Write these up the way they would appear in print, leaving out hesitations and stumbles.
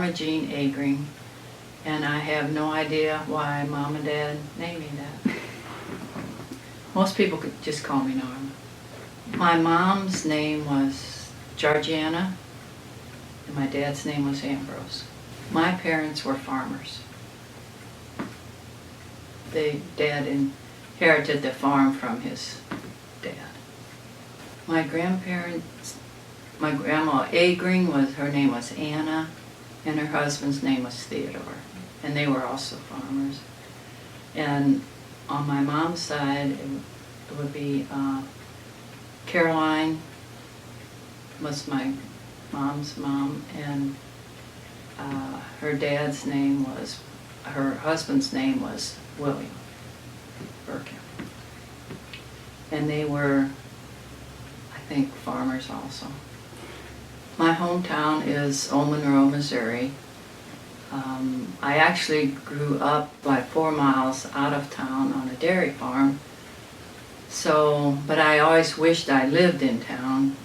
Norma Jean Agring, and I have no idea why Mom and Dad named me that. Most people could just call me Norma. My mom's name was Georgiana, and my dad's name was Ambrose. My parents were farmers. Dad inherited the farm from his dad. My grandparents, my grandma Agring, her name was Anna, and her husband's name was Theodore, and they were also farmers. And on my mom's side, it would be Caroline was my mom's mom, and her husband's name was William Burkin. And they were, I think, farmers also. My hometown is Old Monroe, Missouri. I actually grew up like 4 miles out of town on a dairy farm. But I always wished I lived in town,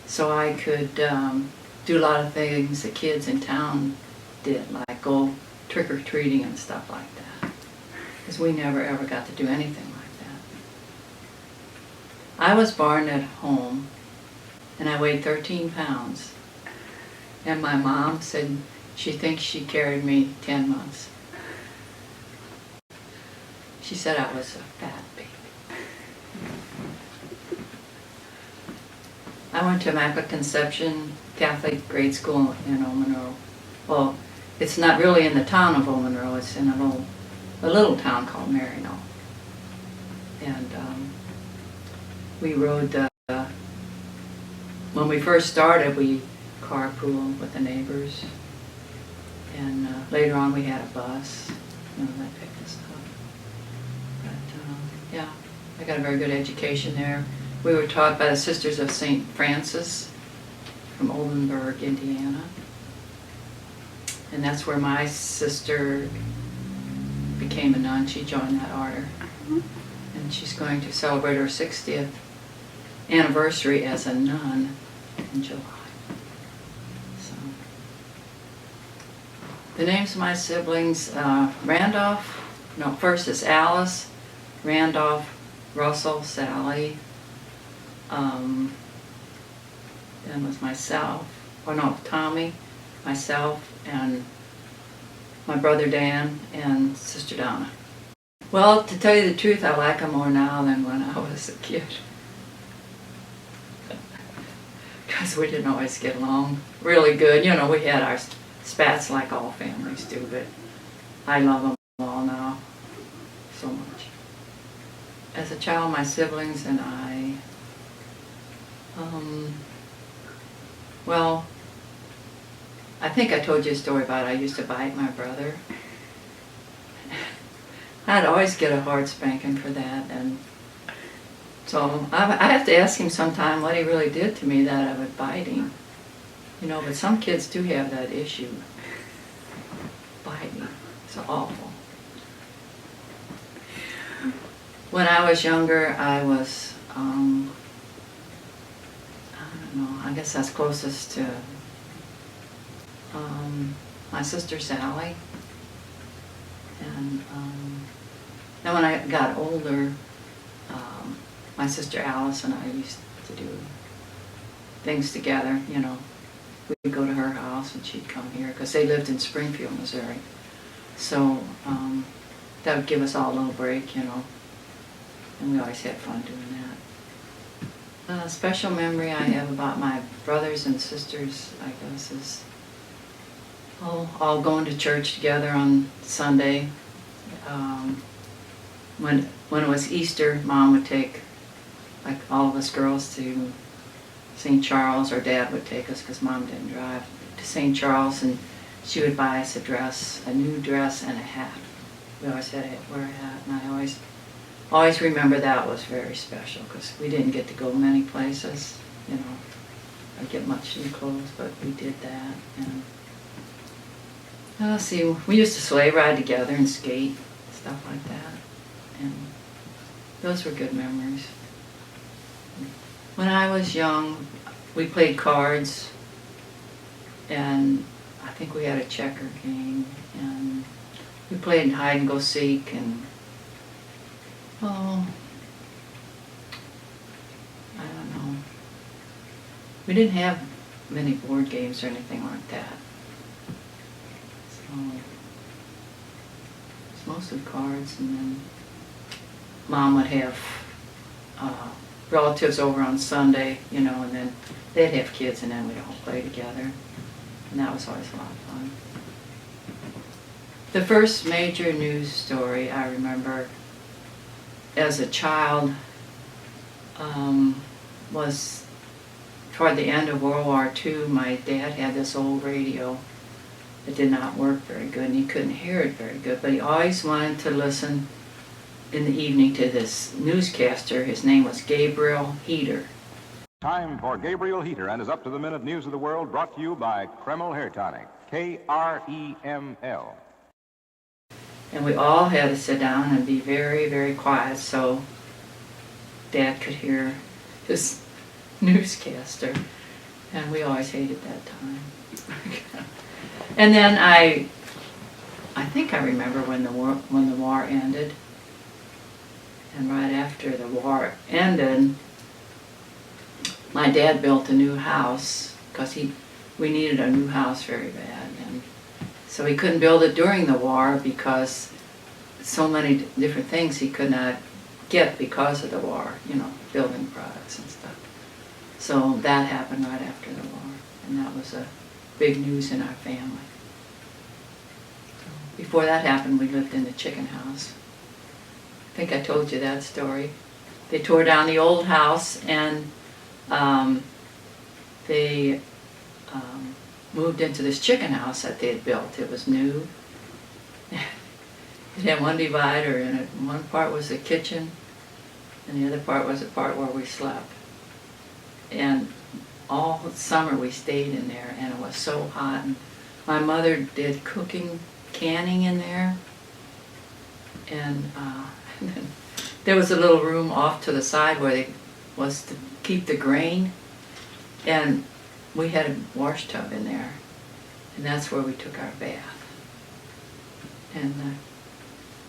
so I could do a lot of things the kids in town did, like go trick-or-treating and stuff like that, because we never ever got to do anything like that. I was born at home, and I weighed 13 pounds, and my mom said she thinks she carried me 10 months. She said I was a fat baby. I went to Immaculate Conception Catholic grade school in Old Monroe. Well, it's not really in the town of Old Monroe, it's in a little town called Marino. And we rode, when we first started, we carpooled with the neighbors. And later on we had a bus, that picked us up. But yeah, I got a very good education there. We were taught by the Sisters of St. Francis from Oldenburg, Indiana. And that's where my sister became a nun. She joined that order. And she's going to celebrate her 60th anniversary as a nun in July. So, the names of my siblings, first is Alice, Randolph, Russell, Sally. Then was Tommy, myself, and my brother Dan, and Sister Donna. Well, to tell you the truth, I like them more now than when I was a kid. Because we didn't always get along really good. We had our spats like all families do, but I love them all now so much. As a child, my siblings and I, I think I told you a story about I used to bite my brother. I'd always get a hard spanking for that, and so I have to ask him sometime what he really did to me that I would bite him. But some kids do have that issue. Biting. It's awful. When I was younger, I was, I don't know, I guess that's closest to my sister Sally. And then when I got older, my sister Alice and I used to do things together, We'd go to her house and she'd come here, because they lived in Springfield, Missouri. So that would give us all a little break, and we always had fun doing that. A special memory I have about my brothers and sisters, I guess, is all going to church together on Sunday. When it was Easter, Mom would take all of us girls to St. Charles, or Dad would take us, because Mom didn't drive, to St. Charles, and she would buy us a new dress and a hat. We always had to wear a hat, and I always remember that was very special, because we didn't get to go many places, or get much new clothes, but we did that. And we used to sleigh ride together and skate, stuff like that, and those were good memories. When I was young, we played cards, and I think we had a checker game, and we played hide and go seek, and oh, I don't know. We didn't have many board games or anything like that. So it's mostly cards, and then Mom would have relatives over on Sunday, you know, and then they'd have kids, and then we'd all play together. And that was always a lot of fun. The first major news story I remember as a child was toward the end of World War II. My dad had this old radio that did not work very good, and he couldn't hear it very good, but he always wanted to listen in the evening to this newscaster. His name was Gabriel Heater. Time for Gabriel Heater and his up-to-the-minute news of the world, brought to you by Kreml Hair Tonic, Kreml. And we all had to sit down and be very, very quiet so Dad could hear his newscaster. And we always hated that time. And then I think I remember when the war ended. And right after the war ended, my dad built a new house because we needed a new house very bad, and so he couldn't build it during the war because so many different things he could not get because of the war, you know, building products and stuff. So that happened right after the war, and that was a big news in our family. So before that happened, we lived in the chicken house. I think I told you that story. They tore down the old house, and they moved into this chicken house that they had built. It was new. It had one divider in it. One part was the kitchen, and the other part was the part where we slept. And all summer we stayed in there, and it was so hot. And my mother did cooking, canning in there, and then there was a little room off to the side where they was to keep the grain, and we had a wash tub in there, and that's where we took our bath. And the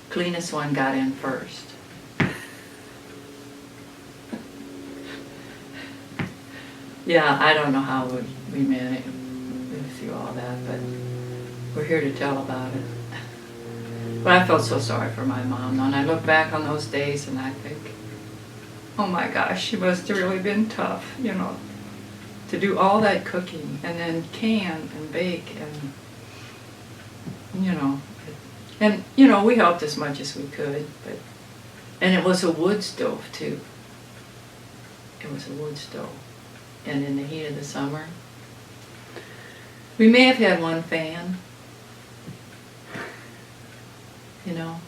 cleanest one got in first. Yeah, I don't know how we managed through all that, but we're here to tell about it. But I felt so sorry for my mom, and I look back on those days and I think, oh my gosh, she must have really been tough, you know, to do all that cooking and then can and bake and, you know, we helped as much as we could, and it was a wood stove too. It was a wood stove, and in the heat of the summer, we may have had one fan, you know.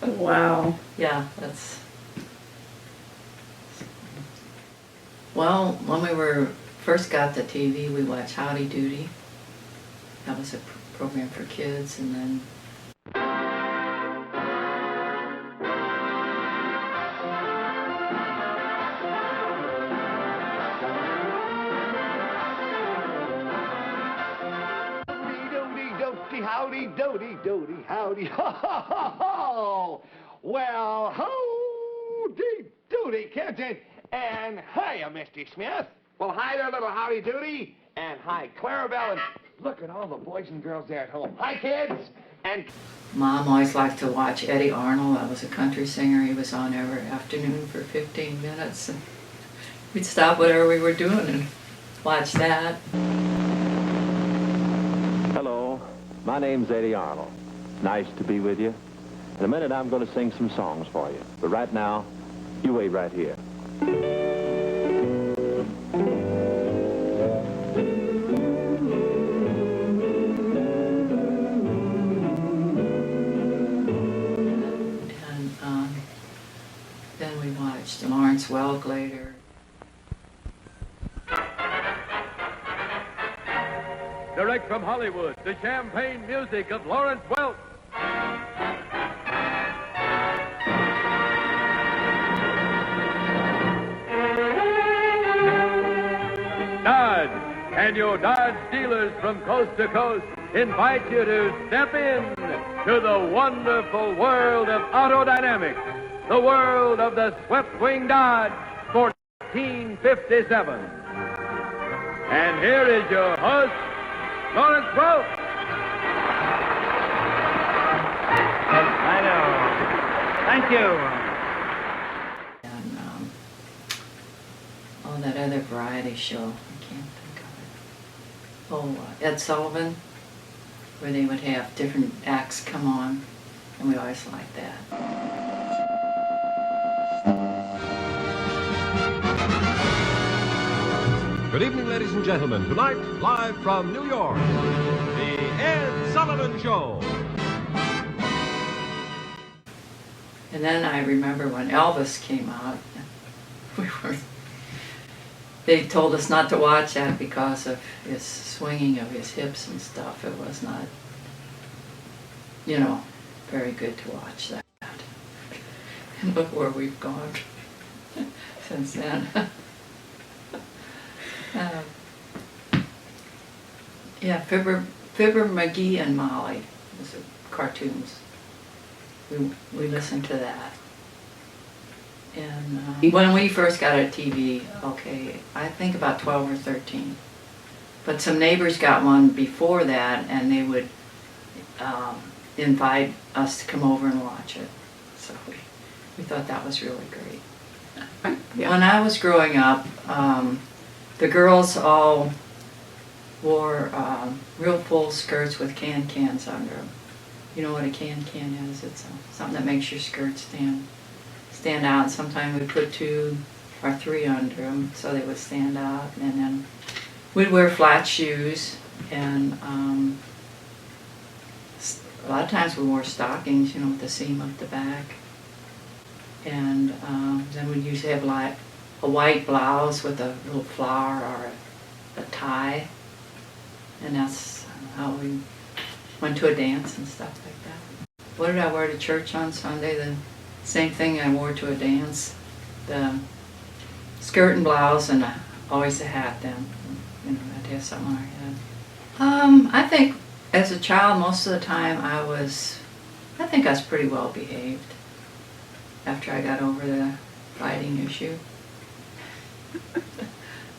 Wow. Yeah, that's... Well, when we first got the TV, we watched Howdy Doody. That was a program for kids, and then... Howdy doody doody howdy ho ho ho ho! Well, howdy doody, Captain, and hiya, Mr. Smith. Well, hi there, little howdy doody, and hi, Clarabelle, and look at all the boys and girls there at home. Hi, kids, and... Mom always liked to watch Eddie Arnold. That was a country singer. He was on every afternoon for 15 minutes, and we'd stop whatever we were doing and watch that. Hello, my name's Eddie Arnold. Nice to be with you. In a minute, I'm going to sing some songs for you. But right now, you wait right here. And then we watched Lawrence Welk later. Direct from Hollywood, the champagne music of Lawrence Welk. Dodge. And your Dodge dealers from coast to coast invite you to step in to the wonderful world of auto dynamics, the world of the swept-wing Dodge 1457. And here is your host, Lawrence Welch. I know. Thank you. And that other variety show, I can't think of it. Ed Sullivan, where they would have different acts come on, and we always liked that. Good evening, ladies and gentlemen. Tonight, live from New York, the Ed Sullivan Show. And then I remember when Elvis came out, they told us not to watch that because of his swinging of his hips and stuff. It was not, very good to watch that. And look where we've gone since then. Fibber McGee and Molly was the cartoons. We listened to that. And when we first got a TV, I think about 12 or 13. But some neighbors got one before that, and they would invite us to come over and watch it. So we thought that was really great. Yeah. When I was growing up, the girls all wore real full skirts with cans under them. You know what a can is? It's something that makes your skirt stand out. And sometimes we put 2 or 3 under them so they would stand out. And then we'd wear flat shoes, and a lot of times we wore stockings, with the seam up the back. And then we'd usually have like a white blouse with a little flower or a tie. And that's how we went to a dance and stuff like that. What did I wear to church on Sunday? The same thing I wore to a dance. The skirt and blouse, and always a hat then. I'd have something on our head. I think as a child, most of the time I was pretty well behaved after I got over the fighting issue.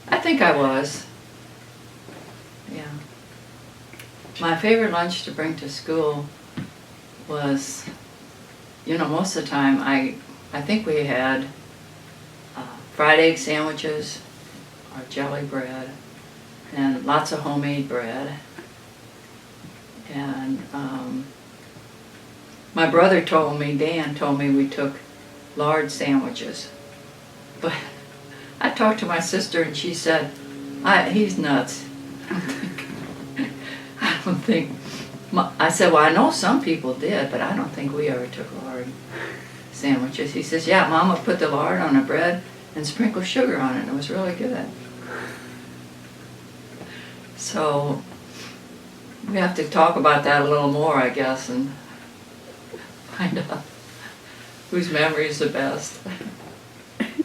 I think I was. Yeah. My favorite lunch to bring to school was, most of the time I think we had fried egg sandwiches or jelly bread and lots of homemade bread. And my brother Dan told me we took large sandwiches. But I talked to my sister and she said, he's nuts. I don't think. I said, well, I know some people did, but I don't think we ever took lard sandwiches. He says, yeah, Mama put the lard on the bread and sprinkled sugar on it, and it was really good. So we have to talk about that a little more, I guess, and find out whose memory is the best.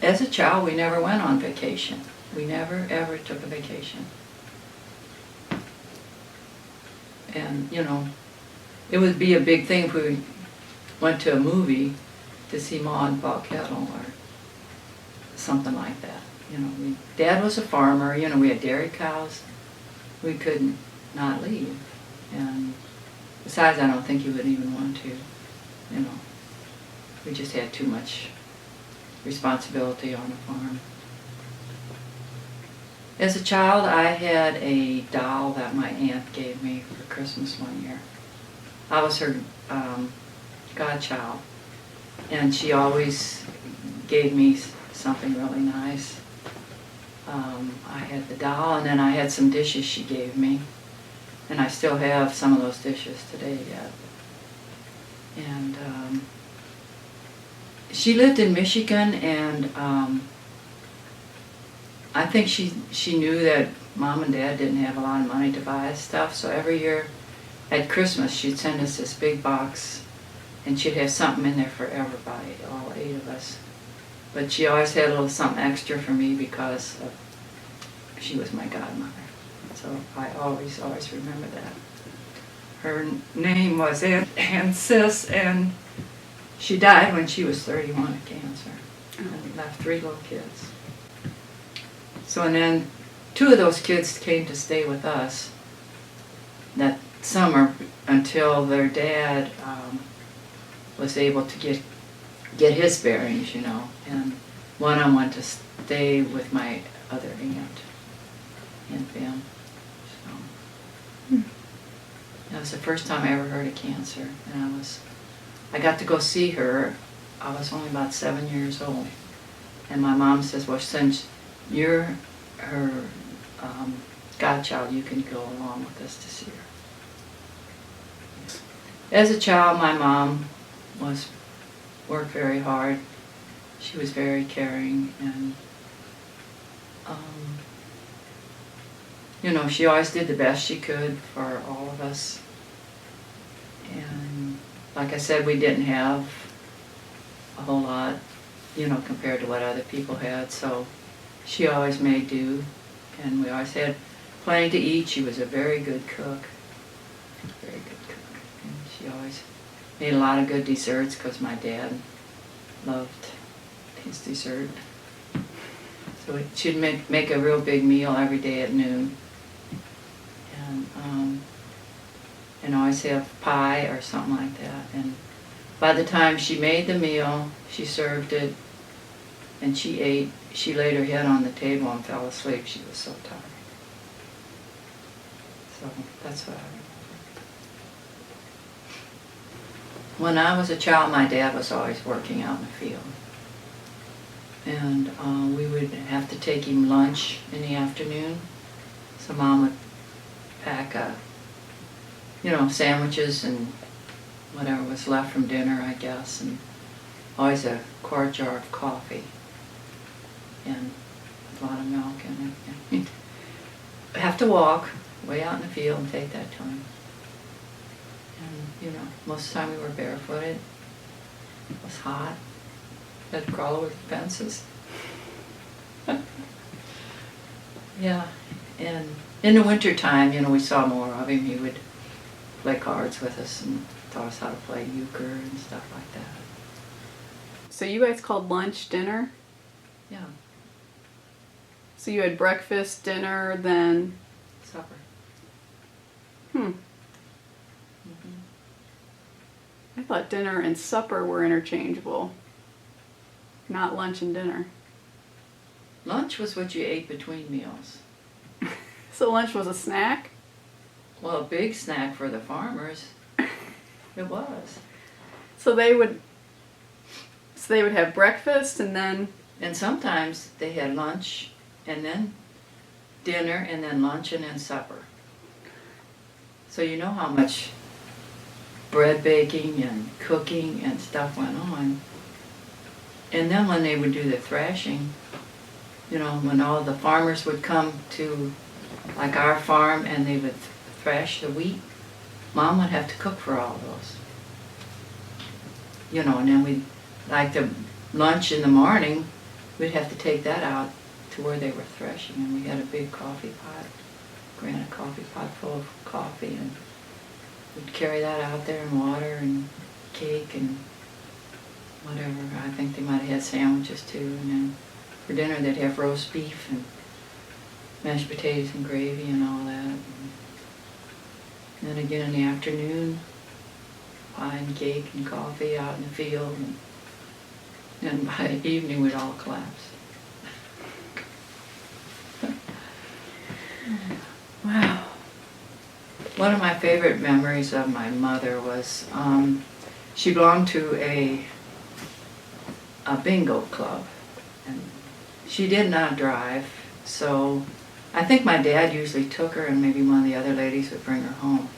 As a child, we never went on vacation. We never, ever took a vacation. And, it would be a big thing if we went to a movie to see Ma and Pa Kettle or something like that. Dad was a farmer, we had dairy cows. We could not leave. And besides, I don't think he would even want to, We just had too much responsibility on the farm. As a child, I had a doll that my aunt gave me for Christmas one year. I was her godchild, and she always gave me something really nice. I had the doll, and then I had some dishes she gave me, and I still have some of those dishes today yet. And she lived in Michigan, and I think she knew that Mom and Dad didn't have a lot of money to buy us stuff, so every year at Christmas she'd send us this big box, and she'd have something in there for everybody, all 8 of us. But she always had a little something extra for me because she was my godmother. That's So I always remember that. Her name was Aunt Sis, and she died when she was 31 of cancer and left 3 little kids. So, and then 2 of those kids came to stay with us that summer until their dad was able to get his bearings, you know, and one of them went to stay with my other Aunt Pam. So that was the first time I ever heard of cancer, and I got to go see her. I was only about 7 years old, and my mom says, well, since you're her godchild, you can go along with us to see her. As a child, my mom worked very hard. She was very caring, and you know, she always did the best she could for all of us. And like I said, we didn't have a whole lot, you know, compared to what other people had, so she always made do, and we always had plenty to eat. She was a very good cook, very good cook, and she always made a lot of good desserts because my dad loved his dessert. So she'd make a real big meal every day at noon, and always have pie or something like that. And by the time she made the meal, she served it, and she ate. She laid her head on the table and fell asleep. She was so tired. So that's what I remember. When I was a child, my dad was always working out in the field. And we would have to take him lunch in the afternoon. So Mom would pack sandwiches and whatever was left from dinner, I guess, and always a quart jar of coffee and a lot of milk in it. Have to walk way out in the field and take that time. And, most of the time we were barefooted. It was hot. Had to crawl over fences. Yeah, and in the wintertime, we saw more of him. He would play cards with us and taught us how to play euchre and stuff like that. So you guys called lunch dinner? Yeah. So you had breakfast, dinner, then... Supper. I thought dinner and supper were interchangeable. Not lunch and dinner. Lunch was what you ate between meals. So lunch was a snack? Well, a big snack for the farmers. It was. So they would have breakfast and then... And sometimes they had lunch and then dinner and then lunch and then supper. So you know how much bread baking and cooking and stuff went on. And then when they would do the thrashing, when all the farmers would come to like our farm and they would thrash the wheat, Mom would have to cook for all those. And then we'd, like the lunch in the morning, we'd have to take that out to where they were threshing, and we had a big coffee pot, granite coffee pot full of coffee, and we'd carry that out there and water and cake and whatever. I think they might have had sandwiches too, and then for dinner they'd have roast beef and mashed potatoes and gravy and all that. And then again in the afternoon, pie and cake and coffee out in the field, and by evening we'd all collapse. Wow. One of my favorite memories of my mother was she belonged to a bingo club, and she did not drive, so I think my dad usually took her and maybe one of the other ladies would bring her home.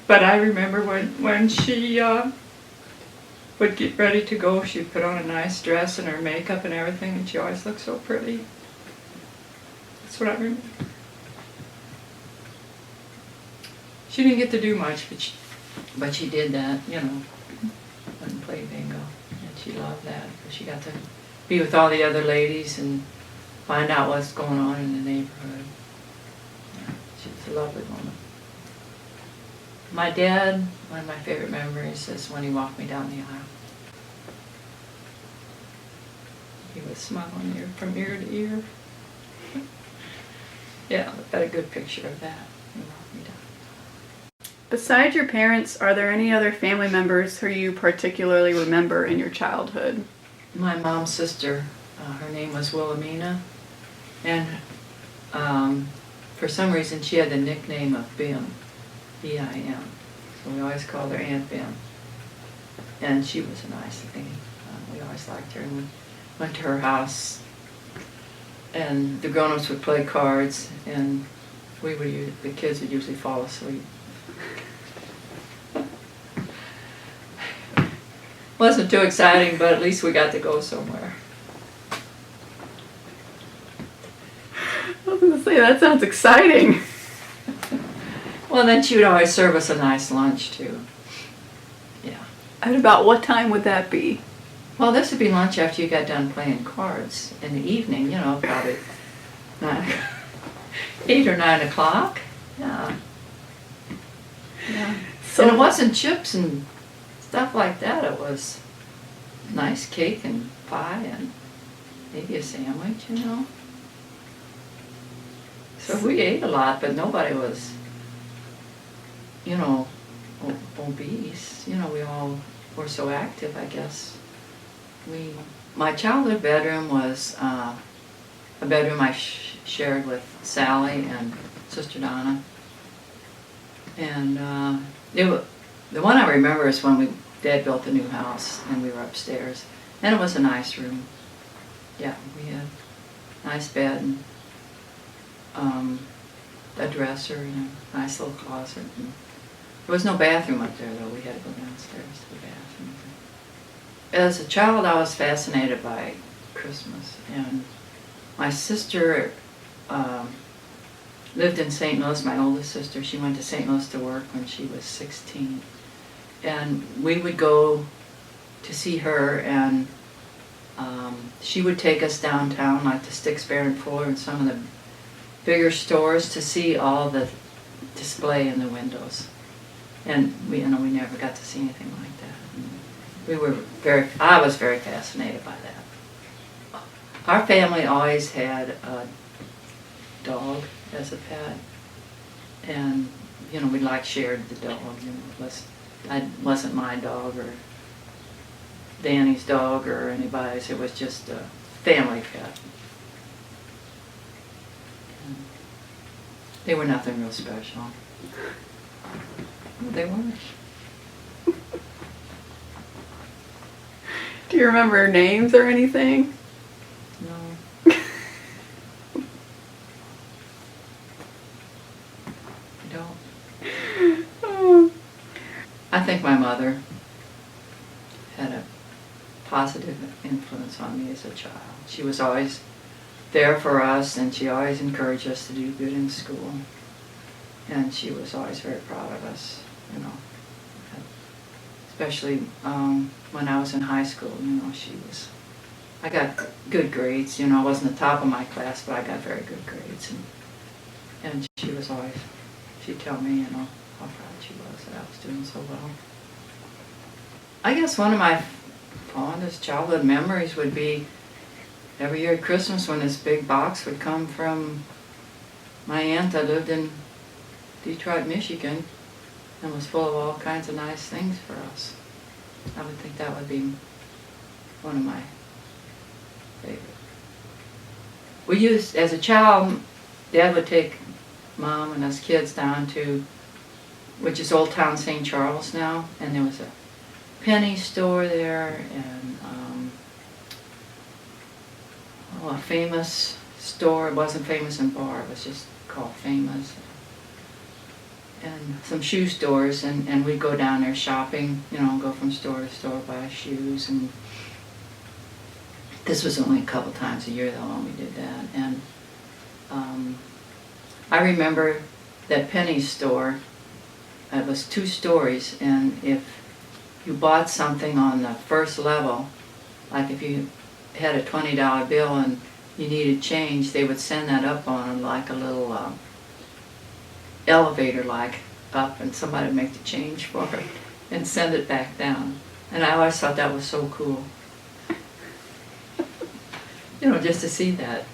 But I remember when she would get ready to go, she'd put on a nice dress and her makeup and everything, and she always looked so pretty. That's what I remember. She didn't get to do much, but she did that, went and played bingo, and she loved that. She got to be with all the other ladies and find out what's going on in the neighborhood. Yeah, she's a lovely woman. My dad, one of my favorite memories is when he walked me down the aisle. He was smiling from ear to ear. Yeah, I've got a good picture of that. He walked me down. Besides your parents, are there any other family members who you particularly remember in your childhood? My mom's sister, her name was Wilhelmina, and for some reason she had the nickname of Bim, B-I-M. So we always called her Aunt Bim. And she was a nice lady. We always liked her, and we went to her house, and the grown-ups would play cards, and the kids would usually fall asleep. Wasn't too exciting, but at least we got to go somewhere. I was going to say, that sounds exciting. Well, then she would always serve us a nice lunch, too. Yeah. At about what time would that be? Well, this would be lunch after you got done playing cards in the evening, probably 8 or 9 o'clock. Yeah. Yeah. So And it wasn't chips and stuff like that. It was nice cake and pie and maybe a sandwich, So we ate a lot, but nobody was, obese. We all were so active, I guess. My childhood bedroom was a bedroom I shared with Sally and Sister Donna. And the one I remember is when Dad built the new house and we were upstairs. And it was a nice room. Yeah, we had a nice bed and a dresser and a nice little closet. And there was no bathroom up there, though. We had to go downstairs to the bathroom. As a child, I was fascinated by Christmas. And my sister lived in St. Louis, my oldest sister. She went to St. Louis to work when she was 16. And we would go to see her, and she would take us downtown, like to Stixbury and Fuller and some of the bigger stores, to see all the display in the windows. And we never got to see anything like that. I was very fascinated by that. Our family always had a dog as a pet, and we shared the dog. It wasn't my dog or Danny's dog or anybody's. It was just a family pet. And they were nothing real special. They weren't. Do you remember names or anything? No. I don't. Oh. I think my mother had a positive influence on me as a child. She was always there for us, and she always encouraged us to do good in school. And she was always very proud of us, Especially when I was in high school, I got good grades. I wasn't the top of my class, but I got very good grades. And she'd tell me, how proud she was that I was doing so well. I guess one of my fondest childhood memories would be every year at Christmas when this big box would come from my aunt that lived in Detroit, Michigan, and was full of all kinds of nice things for us. I would think that would be one of my favorite. We used, as a child, Dad would take Mom and us kids down to, which is Old Town St. Charles now, and there was a penny store there, and a famous store. It wasn't Famous and Bar, it was just called Famous. And some shoe stores, and we'd go down there shopping, go from store to store, buy shoes. And this was only a couple times a year, though, when we did that. And I remember that penny store. It was 2 stories, and if you bought something on the first level, like if you had a $20 bill and you needed change, they would send that up on like a little elevator like up, and somebody would make the change for it and send it back down. And I always thought that was so cool. You know, just to see that.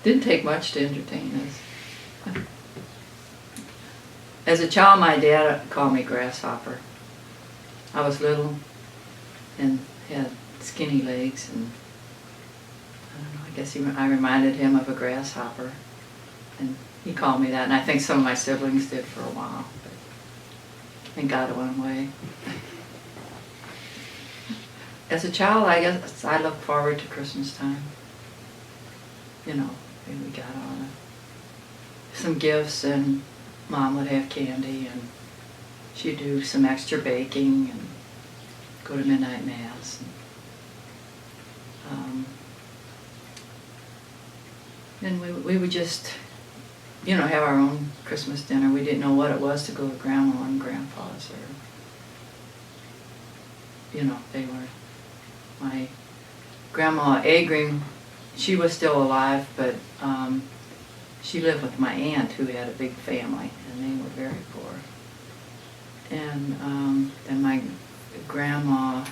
Didn't take much to entertain us. As a child, my dad called me Grasshopper. I was little and had skinny legs, and I don't know, I guess I reminded him of a grasshopper, and he called me that, and I think some of my siblings did for a while, but thank God it went away. As a child, I guess I looked forward to Christmas time. You know, we got on some gifts, and Mom would have candy, and she'd do some extra baking and go to midnight mass. And we would just, you know, have our own Christmas dinner. We didn't know what it was to go to Grandma and Grandpa's, or, you know, they were, my Grandma Agring, she was still alive, but she lived with my aunt who had a big family, and they were very poor. And then my grandma,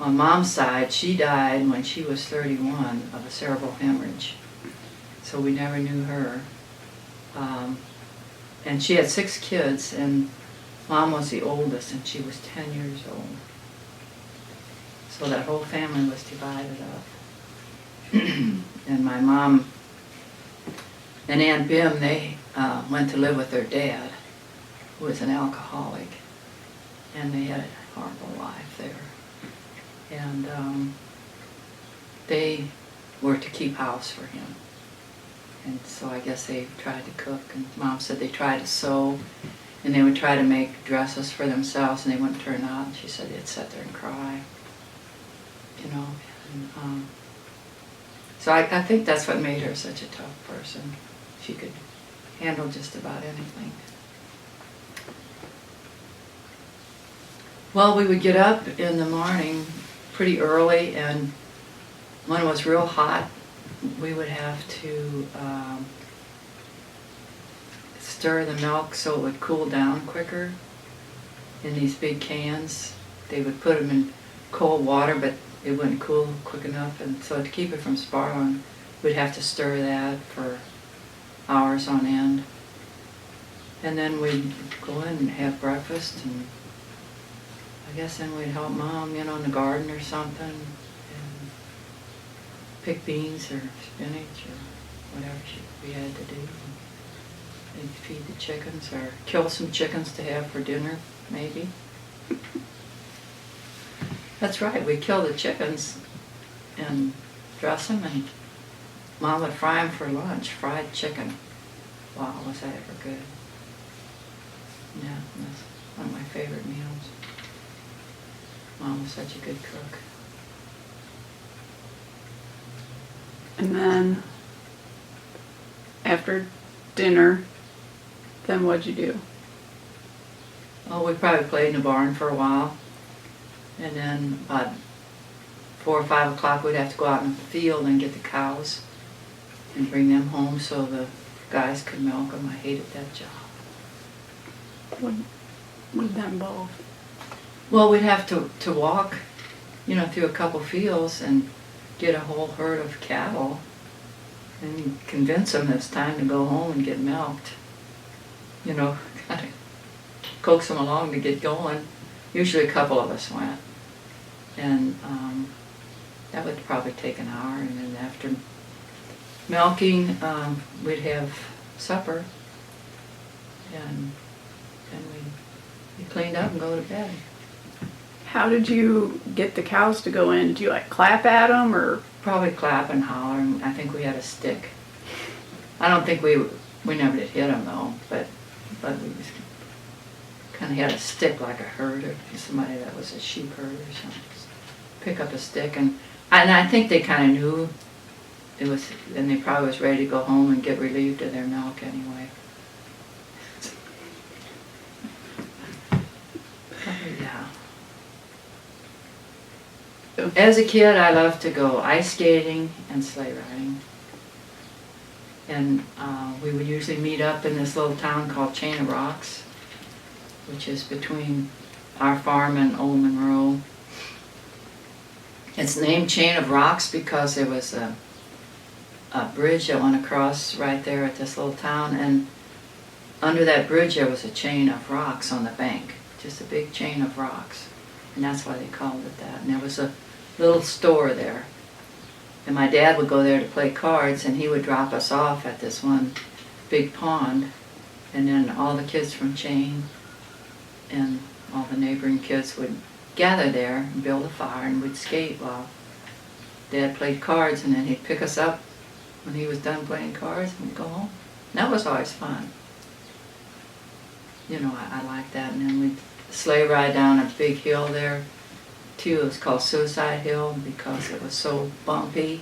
on Mom's side, she died when she was 31 of a cerebral hemorrhage. So we never knew her. And she had 6 kids, and Mom was the oldest, and she was 10 years old. So that whole family was divided up. And my mom and Aunt Bim, they went to live with their dad, who was an alcoholic, and they had a horrible life there. And they were to keep house for him. And so I guess they tried to cook, and Mom said they tried to sew, and they would try to make dresses for themselves, and they wouldn't turn out. And she said they'd sit there and cry, you know. And, so I think that's what made her such a tough person. She could handle just about anything. Well, we would get up in the morning pretty early, and when it was real hot, we would have to stir the milk so it would cool down quicker in these big cans. They would put them in cold water, but it wouldn't cool quick enough, and so to keep it from spoiling, we'd have to stir that for hours on end. And then we'd go in and have breakfast, and I guess then we'd help Mom, you know, in the garden or something, and pick beans or spinach or whatever we had to do. And feed the chickens, or kill some chickens to have for dinner, maybe. That's right, we kill the chickens and dress them, and Mom would fry them for lunch, fried chicken. Wow, was that ever good. Yeah, that's one of my favorite meals. Mom was such a good cook. And then, after dinner, then what'd you do? Oh, we probably played in the barn for a while. And then about 4 or 5 o'clock, we'd have to go out in the field and get the cows and bring them home so the guys could milk them. I hated that job. What did that involve? Well, we'd have to walk, you know, through a couple fields and get a whole herd of cattle and convince them it's time to go home and get milked. You know, kind of coax them along to get going. Usually a couple of us went. And that would probably take an hour, and then after milking, we'd have supper, and then we'd clean up and go to bed. How did you get the cows to go in? Did you like clap at them, or? Probably clap and holler, and I think we had a stick. I don't think we never did hit them though, but we just kind of had a stick like a herder, somebody that was a sheep herder or something. Pick up a stick, and I think they kind of knew it was, and they probably was ready to go home and get relieved of their milk anyway. Yeah. As a kid, I loved to go ice skating and sleigh riding. And we would usually meet up in this little town called Chain of Rocks, which is between our farm and Old Monroe. It's named Chain of Rocks because there was a bridge that went across right there at this little town, and under that bridge there was a chain of rocks on the bank, just a big chain of rocks, and that's why they called it that. And there was a little store there, and my dad would go there to play cards, and he would drop us off at this one big pond, and then all the kids from Chain and all the neighboring kids would gather there and build a fire, and we'd skate while Dad played cards, and then he'd pick us up when he was done playing cards, and we'd go home. And that was always fun. You know, I liked that. And then we'd sleigh ride down a big hill there too. It was called Suicide Hill because it was so bumpy,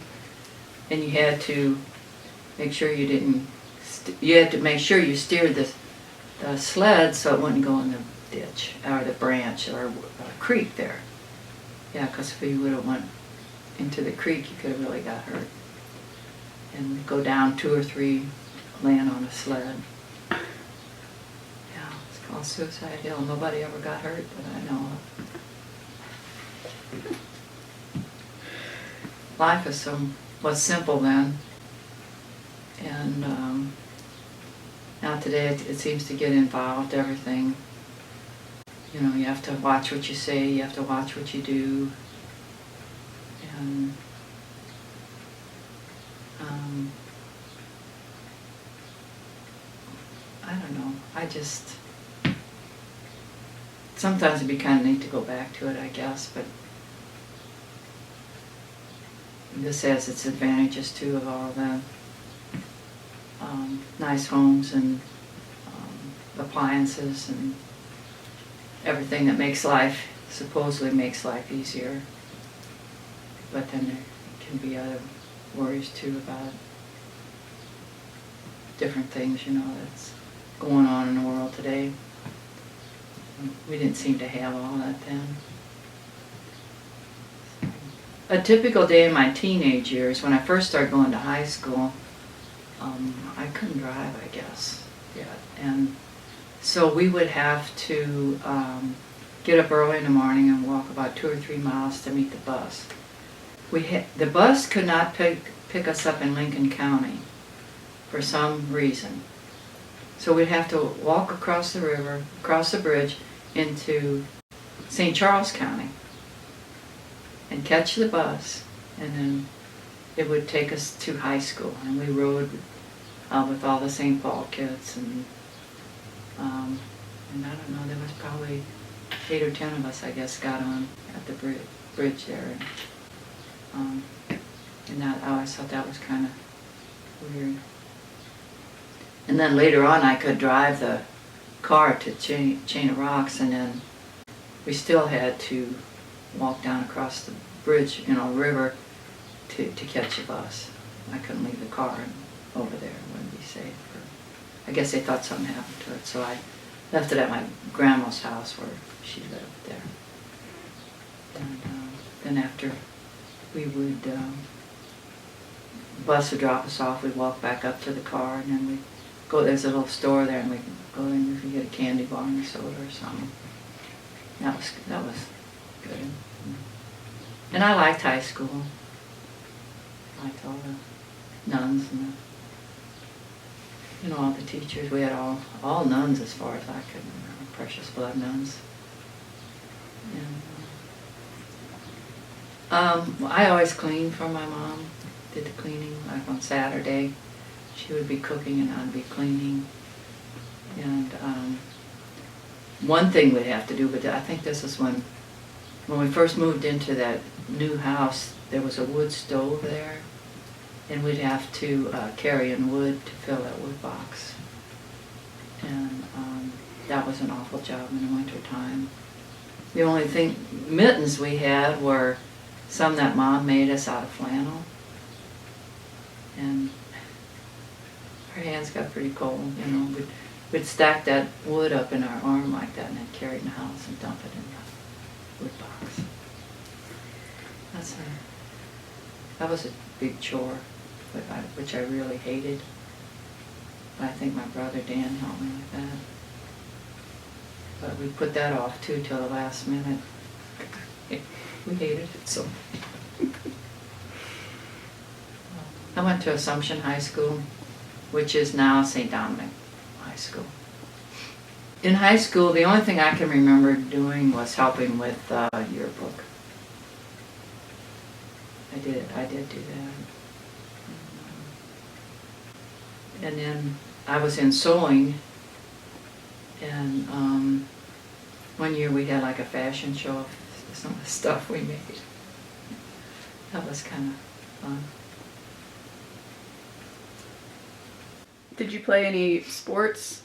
and you had to make sure you didn't. You had to make sure you steered the sled so it wouldn't go in the ditch or the branch or a creek there. Yeah, because if you would have went into the creek, you could have really got hurt. And we'd go down 2 or 3, land on a sled. Yeah, it's called Suicide Hill. Nobody ever got hurt that I know of. Life was simple then, and now today it seems to get involved, everything. You know, you have to watch what you say, you have to watch what you do, and I don't know, sometimes it'd be kind of neat to go back to it, I guess, but this has its advantages too, of all the nice homes and appliances and everything that supposedly makes life easier. But then there can be other worries too about different things, you know, that's going on in the world today. We didn't seem to have all that then. A typical day in my teenage years, when I first started going to high school, I couldn't drive, I guess, yet. And so we would have to get up early in the morning and walk about 2 or 3 miles to meet the bus. The bus could not pick us up in Lincoln County for some reason. So we'd have to walk across the river, across the bridge into St. Charles County and catch the bus, and then it would take us to high school, and we rode with all the St. Paul kids, and I don't know, there was probably 8 or 10 of us, I guess, got on at the bridge there, and that, I always thought that was kind of weird. And then later on, I could drive the car to Chain of Rocks, and then we still had to walk down across the bridge, you know, river, to catch a bus. I couldn't leave the car over there; it wouldn't be safe. I guess they thought something happened to it, so I left it at my grandma's house where she lived there. And then after we would, the bus would drop us off, we'd walk back up to the car, and then we'd go, there's a little store there, and we'd go in and we could get a candy bar and a soda or something. That was good. And I liked high school. I liked all the nuns and all the teachers. We had all nuns as far as I could remember, precious blood nuns. And I always cleaned for my mom. Did the cleaning, like on Saturday. She would be cooking and I'd be cleaning. And one thing we'd have to do, but I think this is when we first moved into that new house, there was a wood stove there, and we'd have to carry in wood to fill that wood box. And that was an awful job in the winter time. The only mittens we had were some that Mom made us out of flannel. And our hands got pretty cold, you know. We'd stack that wood up in our arm like that and then carry it in the house and dump it in the wood box. That was a big chore, which I really hated. But I think my brother Dan helped me with that. But we put that off too till the last minute. We hated it so. I went to Assumption High School, which is now St. Dominic High School. In high school, the only thing I can remember doing was helping with yearbook. I did do that. And then I was in sewing, and one year we had like a fashion show of some of the stuff we made. That was kind of fun. Did you play any sports?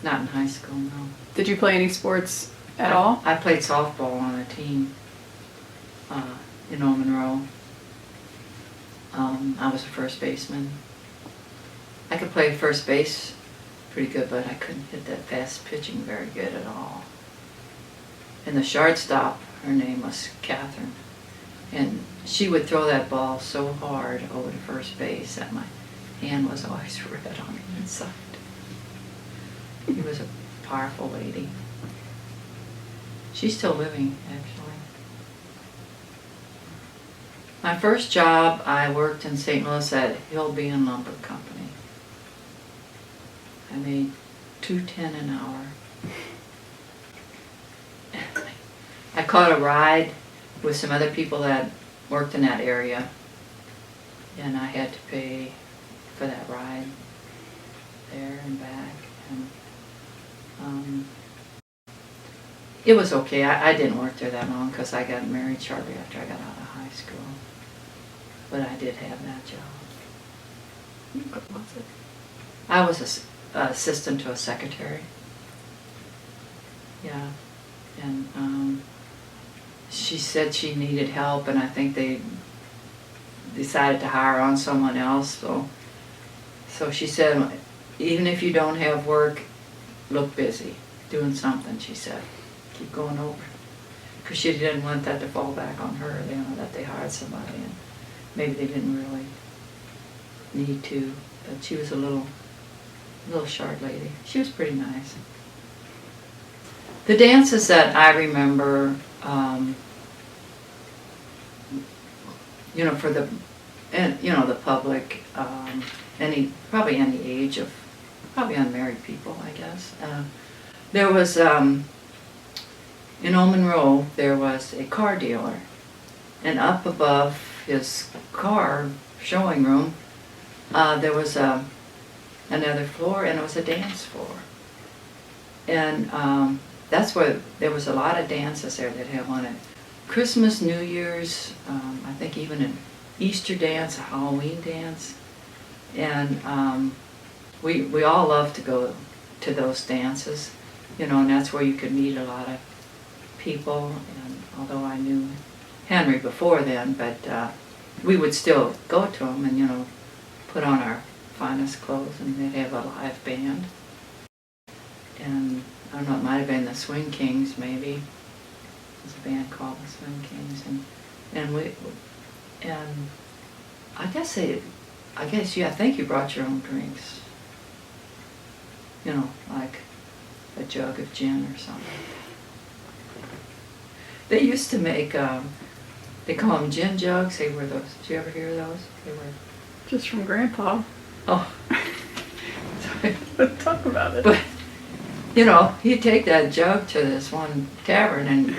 Not in high school, no. Did you play any sports at all? I played softball on a team in Old Monroe. I was a first baseman. I could play first base pretty good, but I couldn't hit that fast pitching very good at all. And the shortstop, her name was Catherine, and she would throw that ball so hard over to first base that my hand was always red on the inside. She was a powerful lady. She's still living, actually. My first job, I worked in St. Louis at Hillbean Lumber Company. I made $2.10 an hour. I caught a ride with some other people that worked in that area, and I had to pay for that ride there and back. And it was okay. I didn't work there that long because I got married shortly after I got out of high school. But I did have that job. What was it? I was an assistant to a secretary. Yeah. And she said she needed help, and I think they decided to hire on someone else. So she said, even if you don't have work, look busy, doing something, she said. Keep going over. Because she didn't want that to fall back on her, you know, that they hired somebody, and maybe they didn't really need to. But she was a little short lady. She was pretty nice. The dances that I remember, you know, for the public, probably any age of, probably unmarried people, I guess. There was, in Old Monroe, there was a car dealer, and up above his car showing room, there was another floor, and it was a dance floor. And that's where there was a lot of dances there that have on it. Christmas, New Year's, I think even an Easter dance, a Halloween dance. And we all loved to go to those dances, you know, and that's where you could meet a lot of people. And although I knew Henry before then, but we would still go to them and, you know, put on our finest clothes, and they'd have a live band. And I don't know, it might have been the Swing Kings, maybe. There's a band called the Swing Kings, and I think you brought your own drinks. You know, like a jug of gin or something. They used to make, they call them gin jugs. They were those. Did you ever hear those? They were. Just from Grandpa. Oh. Talk about it. But, you know, he'd take that jug to this one tavern, and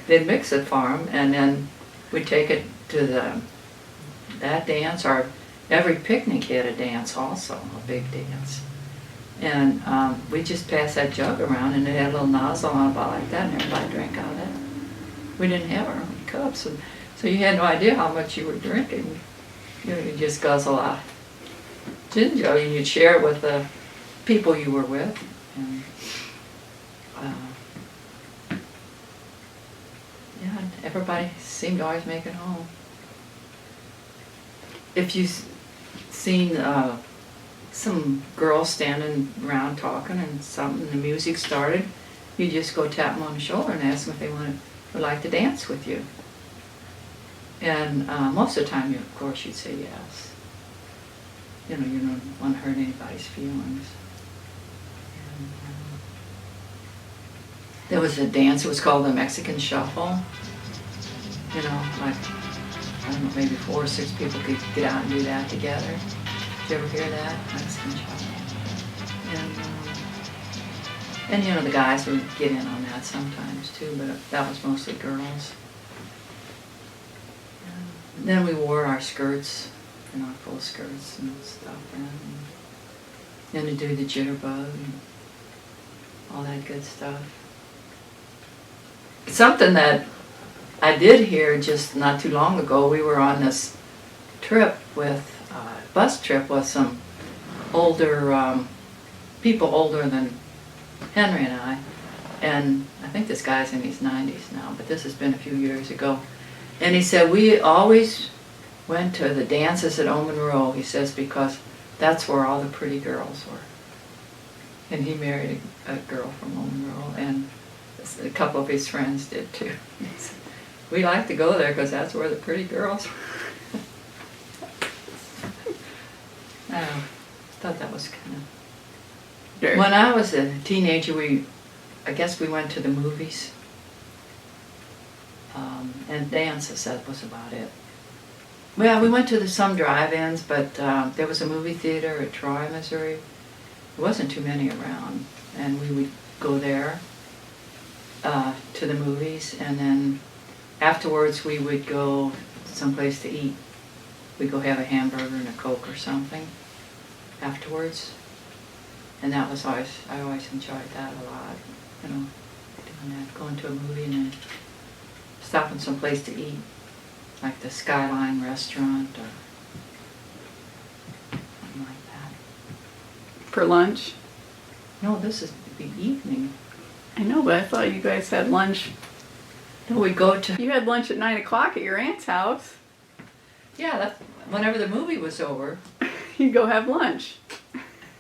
they'd mix it for him, and then we'd take it to that dance, or every picnic had a dance also, a big dance. And we just passed that jug around, and it had a little nozzle on about like that, and everybody drank out of it. We didn't have our own cups, so you had no idea how much you were drinking. You know, you just guzzle out gin jug, and you'd share it with the people you were with. And, yeah, everybody seemed to always make it home. If you've seen some girls standing around talking and the music started, you just go tap them on the shoulder and ask them if they would like to dance with you. And most of the time, of course, you'd say yes. You know, you don't want to hurt anybody's feelings. And, there was a dance, it was called the Mexican Shuffle. You know, like, I don't know, maybe 4 or 6 people could get out and do that together. Did you ever hear that? Mexican Shuffle. And you know, the guys would get in on that sometimes too, but that was mostly girls. And then we wore our skirts, you know, full skirts and stuff, and then to do the jitterbug and all that good stuff. Something that I did hear just not too long ago, we were on this trip with, bus trip with some older, people older than Henry and I think this guy's in his 90s now, but this has been a few years ago. And he said, we always went to the dances at Old Monroe, he says, because that's where all the pretty girls were. And he married a girl from Old Monroe, and a couple of his friends did too. He said, we like to go there because that's where the pretty girls were. I thought that was kind of... Sure. When I was a teenager, I guess we went to the movies and dances. That was about it. Well, we went to some drive-ins, but there was a movie theater at Troy, Missouri. There wasn't too many around, and we would go there to the movies, and then afterwards we would go someplace to eat. We'd go have a hamburger and a Coke or something afterwards. And that was always, I always enjoyed that a lot, you know, doing that, going to a movie and then stopping someplace to eat, like the Skyline restaurant or something like that. For lunch? No, this is the evening. I know, but I thought you guys had lunch. No, we go to... You had lunch at 9 o'clock at your aunt's house. Yeah, that's whenever the movie was over. You go have lunch.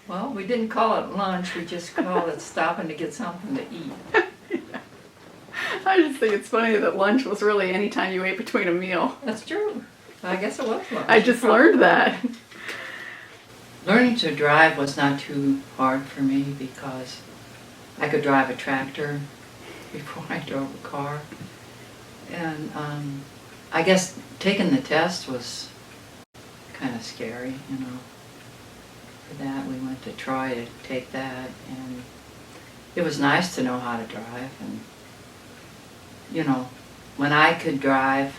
Well, we didn't call it lunch, we just called it stopping to get something to eat. I just think it's funny that lunch was really any time you ate between a meal. That's true. I guess it was lunch. I just learned that. Learning to drive was not too hard for me because I could drive a tractor before I drove a car. And I guess taking the test was kind of scary, you know. For that, we went to Troy to take that, and it was nice to know how to drive. And you know, when I could drive,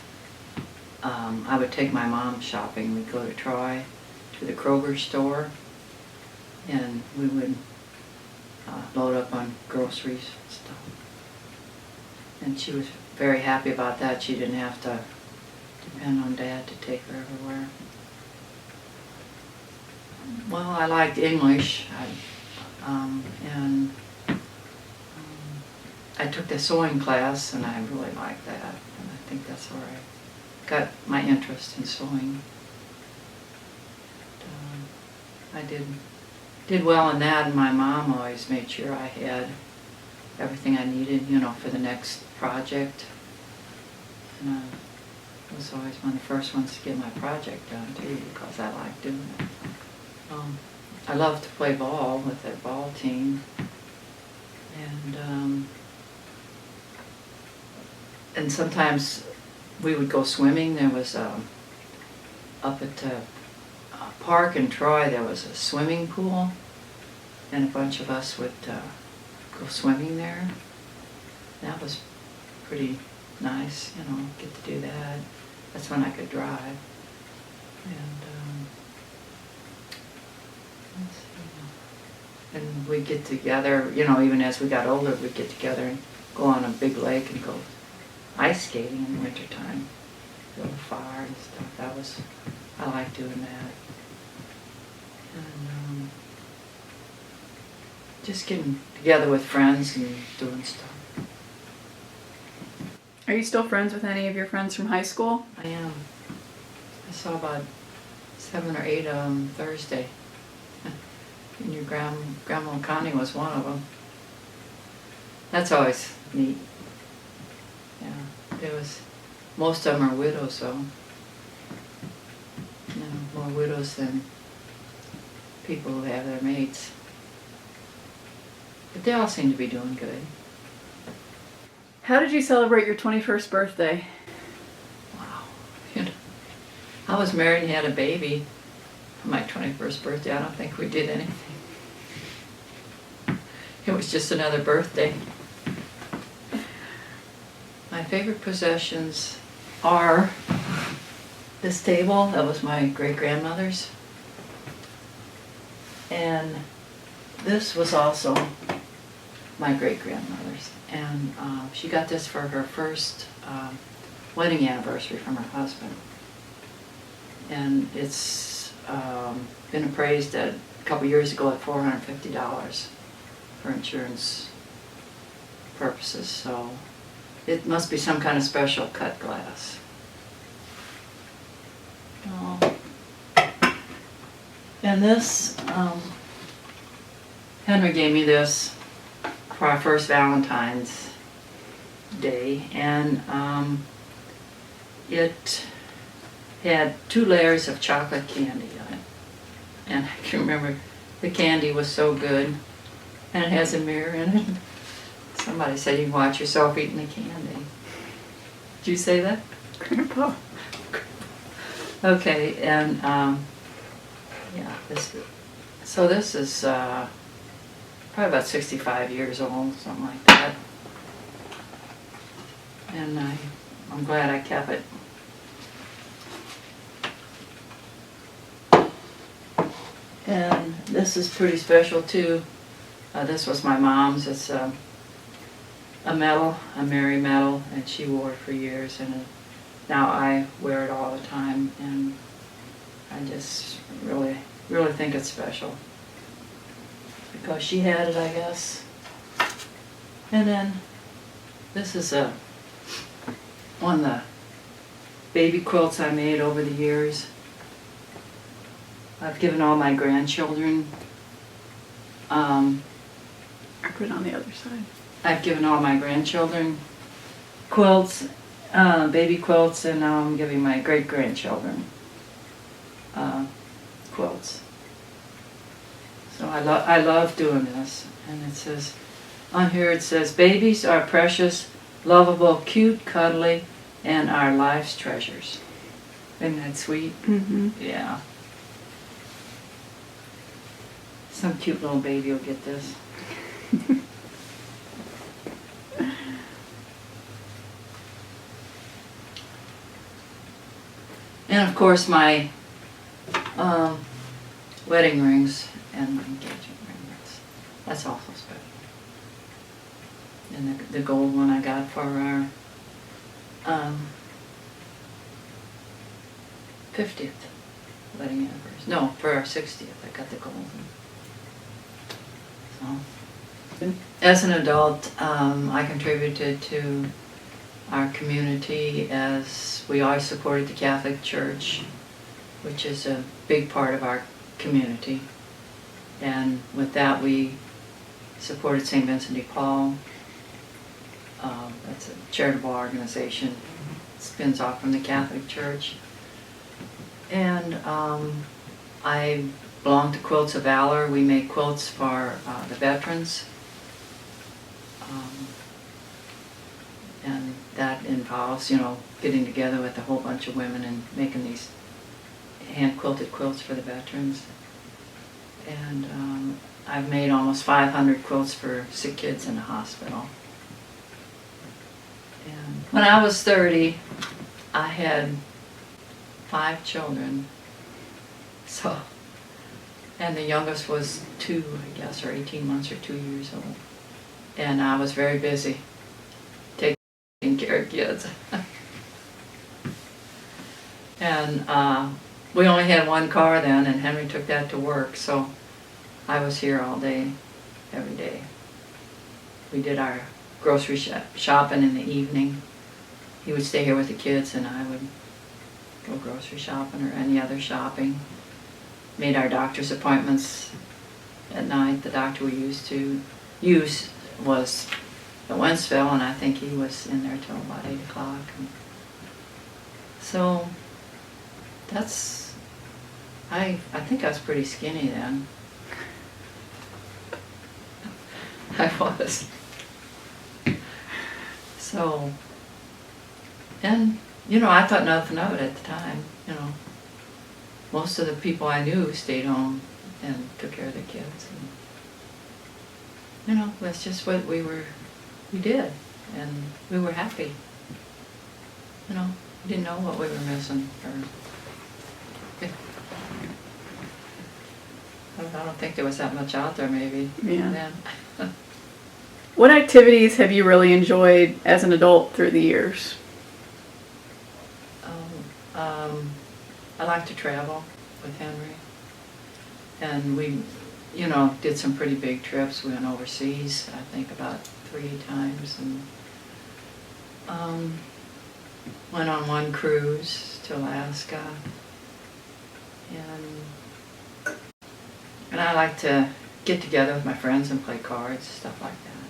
I would take my mom shopping. We'd go to Troy, to the Kroger store, and we would load up on groceries and stuff. And she was very happy about that. She didn't have to depend on Dad to take her everywhere. Well, I liked English, and I took the sewing class, and I really liked that. And I think that's where I got my interest in sewing. I did well in that, and my mom always made sure I had everything I needed, you know, for the next project. And I was always one of the first ones to get my project done too, because I liked doing it. I loved to play ball with that ball team, and sometimes we would go swimming. There was up at the park in Troy, there was a swimming pool, and a bunch of us would go swimming there. That was pretty nice, you know, get to do that. That's when I could drive. And we'd get together, you know, even as we got older, we'd get together and go on a big lake and go ice skating in the wintertime. Build a fire and stuff. I liked doing that. And just getting together with friends and doing stuff. Are you still friends with any of your friends from high school? I am. I saw about 7 or 8 of them Thursday. And your Grandma Connie was one of them. That's always neat. Yeah, Most of them are widows, though. You know, more widows than people who have their mates. But they all seem to be doing good. How did you celebrate your 21st birthday? Wow. You know, I was married and had a baby for my 21st birthday. I don't think we did anything. It was just another birthday. My favorite possessions are this table. That was my great-grandmother's. And this was also my great-grandmother's. And she got this for her first wedding anniversary from her husband. And it's been appraised at, a couple years ago, at $450 for insurance purposes. So it must be some kind of special cut glass. Oh. And this, Henry gave me this for our first Valentine's Day, and it had 2 layers of chocolate candy on it. And I can remember the candy was so good, and it has a mirror in it. Somebody said you can watch yourself eating the candy. Did you say that? Grandpa. Okay, and yeah, so this is probably about 65 years old, something like that. And I'm glad I kept it. And this is pretty special too. This was my mom's. It's a medal, a Mary medal, and she wore it for years. And now I wear it all the time, and I just really think it's special. Because she had it, I guess. And then this is one of the baby quilts I made over the years. I've given all my grandchildren. I put it on the other side. I've given all my grandchildren quilts, baby quilts, and now I'm giving my great-grandchildren quilts. So I love doing this. And it says, on here it says, babies are precious, lovable, cute, cuddly, and our life's treasures. Isn't that sweet? Mm-hmm. Yeah. Some cute little baby will get this. And of course my wedding rings and my engagement rings. That's also special. And the gold one I got for our 50th wedding anniversary. No, for our 60th I got the gold one. So, as an adult, I contributed to our community as we always supported the Catholic Church, which is a big part of our community. And with that we supported St. Vincent de Paul. That's a charitable organization. It spins off from the Catholic Church. And I belong to Quilts of Valor. We make quilts for the veterans. And that involves, you know, getting together with a whole bunch of women and making these hand-quilted quilts for the veterans. And I've made almost 500 quilts for sick kids in the hospital. And when I was 30, I had 5 children. So, and the youngest was 2, I guess, or 18 months or 2 years old. And I was very busy taking care of kids. And we only had 1 car then, and Henry took that to work, so I was here all day, every day. We did our grocery shopping in the evening. He would stay here with the kids, and I would go grocery shopping or any other shopping. Made our doctor's appointments at night. The doctor we used to use was at Wentzville, and I think he was in there till about 8 o'clock. So that's, I think I was pretty skinny then. I was. So, and, you know, I thought nothing of it at the time, you know. Most of the people I knew stayed home and took care of their kids. And, you know, that's just what we did. And we were happy. You know, we didn't know what we were missing. I don't think there was that much out there, maybe. Yeah. Then. What activities have you really enjoyed as an adult through the years? I like to travel with Henry. And we, you know, did some pretty big trips. We went overseas, I think about 3 times. And went on one cruise to Alaska. And I like to get together with my friends and play cards, stuff like that.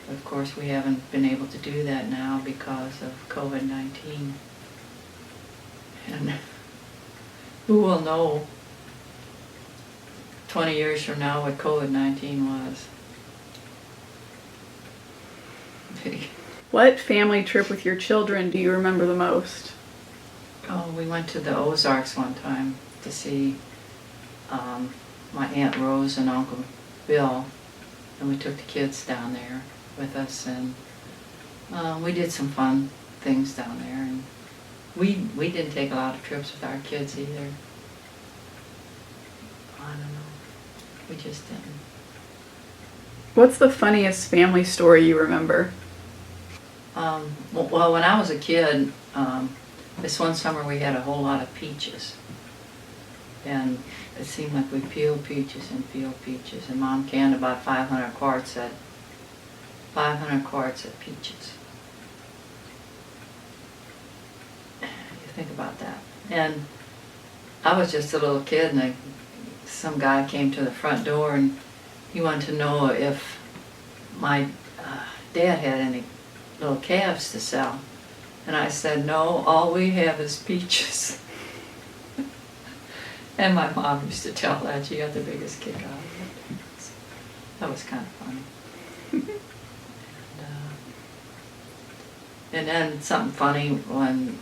But of course, we haven't been able to do that now because of COVID-19. And who will know 20 years from now what COVID-19 was? What family trip with your children do you remember the most? Oh, we went to the Ozarks one time to see my Aunt Rose and Uncle Bill, and we took the kids down there with us, and we did some fun things down there. And we didn't take a lot of trips with our kids either. I don't know. We just didn't. What's the funniest family story you remember? Well, when I was a kid, this one summer we had a whole lot of peaches. And it seemed like we peeled peaches, and Mom canned about 500 quarts of peaches. You think about that. And I was just a little kid, and some guy came to the front door, and he wanted to know if my dad had any little calves to sell. And I said, no, all we have is peaches. And my mom used to tell that. She got the biggest kick out of it. So that was kind of funny. And then something funny, when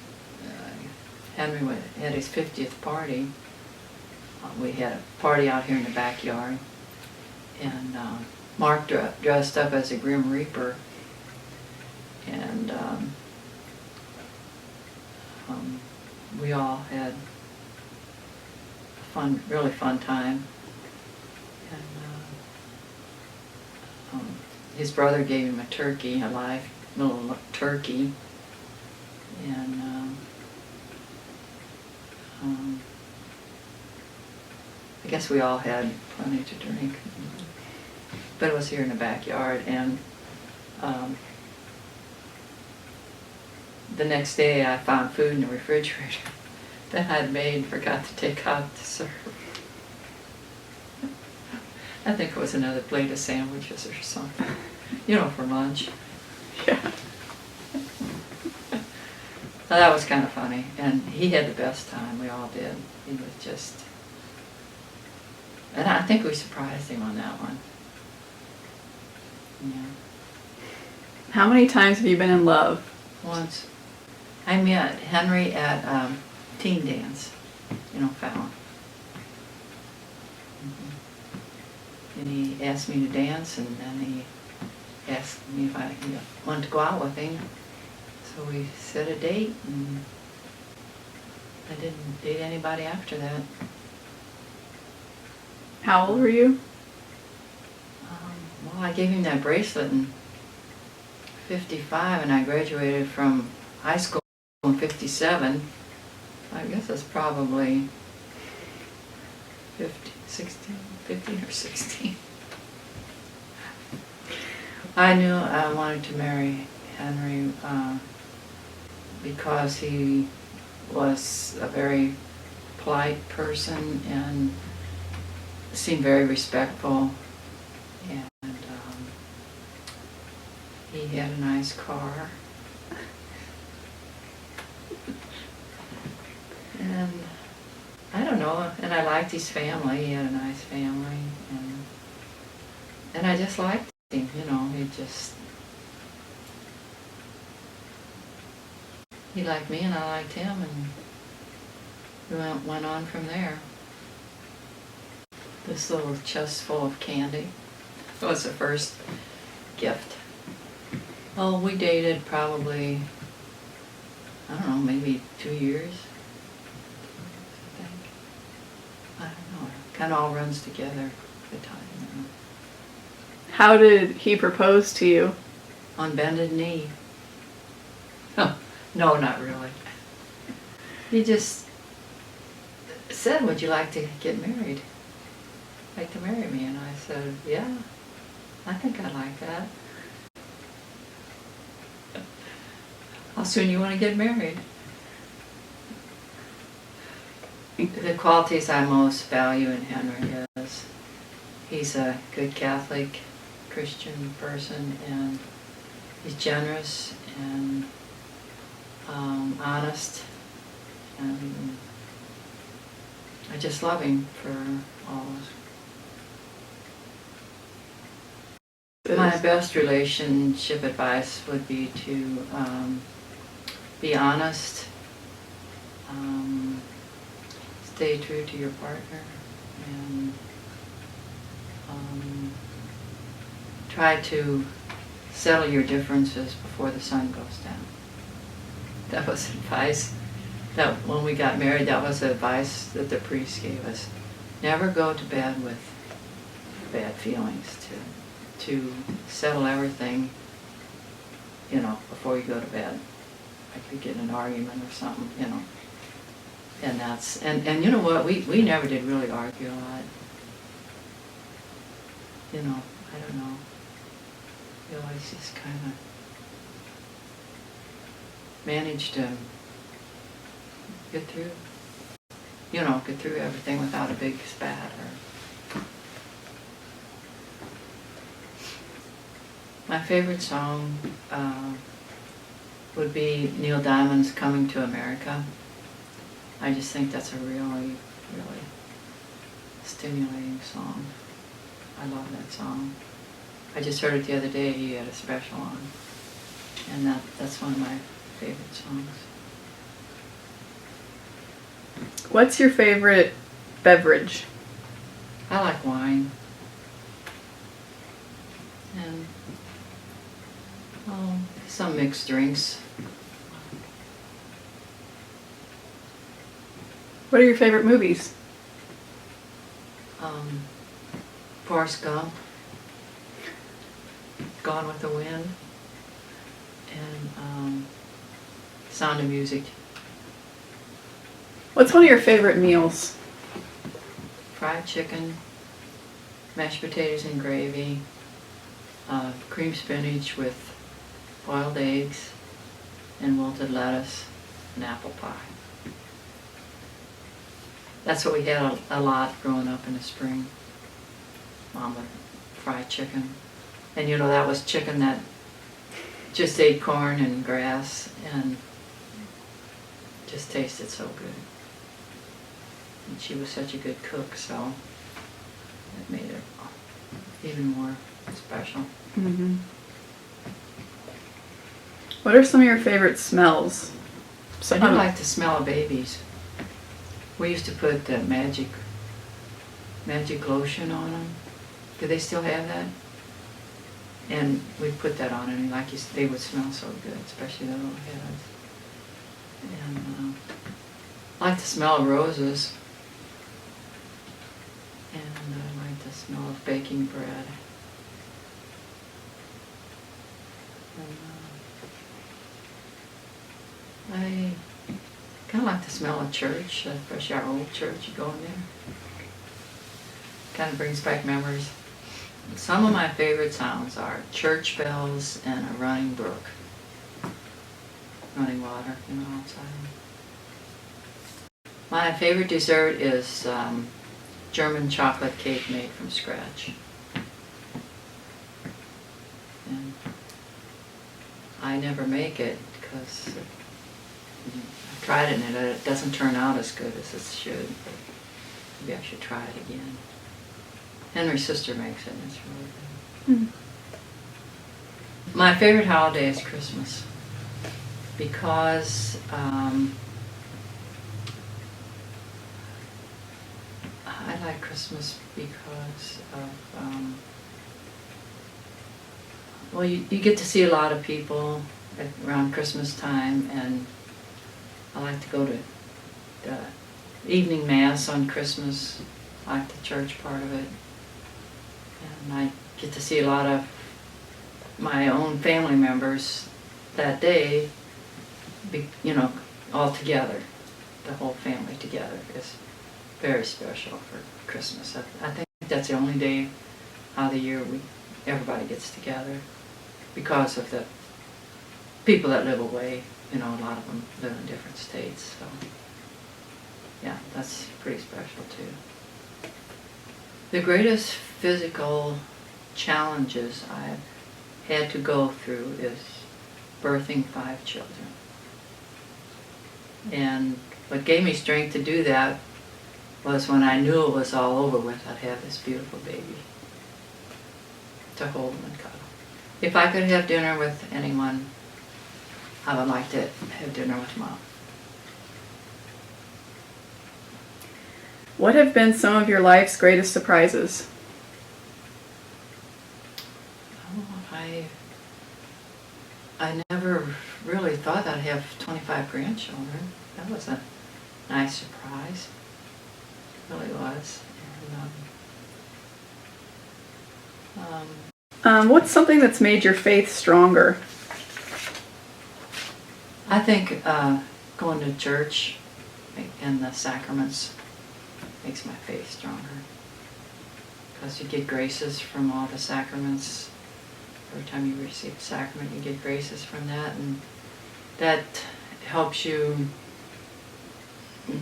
Henry had his 50th party, we had a party out here in the backyard, and Mark dressed up as a Grim Reaper, and we all had a really fun time. And his brother gave him a turkey, a live little turkey, and I guess we all had plenty to drink. But it was here in the backyard, and the next day I found food in the refrigerator that I'd made and forgot to take out to serve. I think it was another plate of sandwiches or something, you know, for lunch. Yeah. So that was kind of funny, and he had the best time. We all did. He was just, and I think we surprised him on that one. Yeah. How many times have you been in love? Once. I met Henry at teen dance, you know, Fallon. And he asked me to dance, and then he asked me if I wanted to go out with him. So we set a date, and I didn't date anybody after that. How old were you? Well, I gave him that bracelet in 55, and I graduated from high school in 57. I guess that's probably 15 or 16. I knew I wanted to marry Henry because he was a very polite person and seemed very respectful, and he had a nice car. And I don't know, and I liked his family. He had a nice family, and I just liked him, he liked me and I liked him, and we went on from there. This little chest full of candy was the first gift. Oh, we dated probably, I don't know, maybe 2 years, I think. I don't know, it kind of all runs together at the time. How did he propose to you? On bended knee. Oh, no, not really. He just said, would you like to get married? Like to marry me? And I said, yeah, I think I'd like that. How soon you want to get married? The qualities I most value in Henry is he's a good Catholic Christian person, and he's generous and honest, and I just love him for all those. My best relationship advice would be to be honest, stay true to your partner, and try to settle your differences before the sun goes down. That was advice that when we got married, that was advice that the priest gave us. Never go to bed with bad feelings, to settle everything, before you go to bed. Like you get in an argument or something, And that's, and you know what, we never did really argue a lot. I don't know. We always just kind of managed to get through everything without a big spat. My favorite song would be Neil Diamond's Coming to America. I just think that's a really, really stimulating song. I love that song. I just heard it the other day. He had a special on. And that's one of my favorite songs. What's your favorite beverage? I like wine. And some mixed drinks. What are your favorite movies? Forrest Gump, Gone with the Wind, and Sound of Music. What's one of your favorite meals? Fried chicken, mashed potatoes and gravy, cream spinach with boiled eggs, and wilted lettuce, and apple pie. That's what we had a lot growing up in the spring. Mom would fry chicken. And that was chicken that just ate corn and grass and just tasted so good. And she was such a good cook, so it made it even more special. Mm-hmm. What are some of your favorite smells? I do like the smell of babies. We used to put magic lotion on them. Do they still have that? And we'd put that on, and they would smell so good, especially the little heads. And I like the smell of roses. And I like the smell of baking bread. And I kind of like the smell of church, especially our old church. You go in there. Kind of brings back memories. Some of my favorite sounds are church bells and a running brook. Running water, outside. My favorite dessert is German chocolate cake made from scratch. And I never make it because I've tried it and it doesn't turn out as good as it should. But maybe I should try it again. Henry's sister makes it and it's really good. My favorite holiday is Christmas because I like Christmas because of, well, you get to see a lot of people around Christmas time, and I like to go to the evening mass on Christmas. I like the church part of it. And I get to see a lot of my own family members that day, all together. The whole family together is very special for Christmas. I think that's the only day out of the year everybody gets together because of the people that live away. A lot of them live in different states, so yeah, that's pretty special too. The greatest physical challenges I've had to go through is birthing 5 children. And what gave me strength to do that was when I knew it was all over with, I'd have this beautiful baby to hold and cuddle. If I could have dinner with anyone, I would like to have dinner with Mom. What have been some of your life's greatest surprises? I never really thought I'd have 25 grandchildren. That was a nice surprise. It really was. And, What's something that's made your faith stronger? I think going to church and the sacraments makes my faith stronger. Because you get graces from all the sacraments. Every time you receive a sacrament, you get graces from that, and that helps you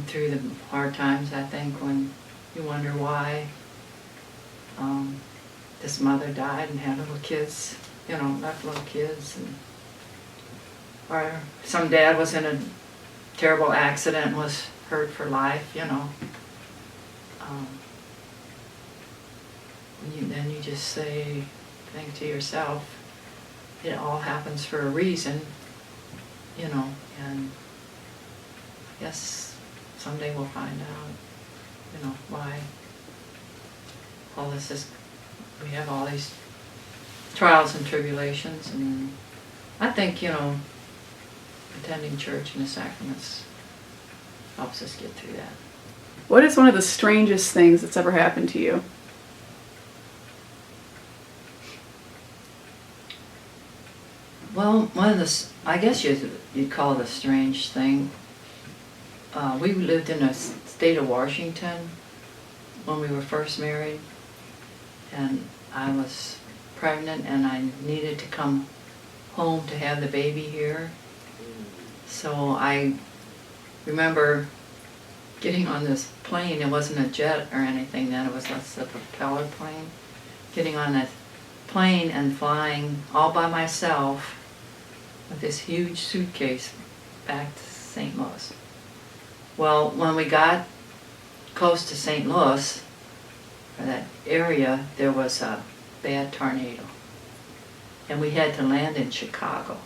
through the hard times, I think, when you wonder why this mother died and had little kids, left little kids, or some dad was in a terrible accident and was hurt for life, then you just think to yourself, it all happens for a reason, and yes, someday we'll find out, why all this is, we have all these trials and tribulations, and I think, attending church and the sacraments helps us get through that. What is one of the strangest things that's ever happened to you? Well, one of the, I guess you'd call it a strange thing. We lived in the state of Washington when we were first married, and I was pregnant and I needed to come home to have the baby here. So I remember getting on this plane. It wasn't a jet or anything then, it was a propeller plane. Getting on that plane and flying all by myself with this huge suitcase back to St. Louis. Well, when we got close to St. Louis, or that area, there was a bad tornado. And we had to land in Chicago.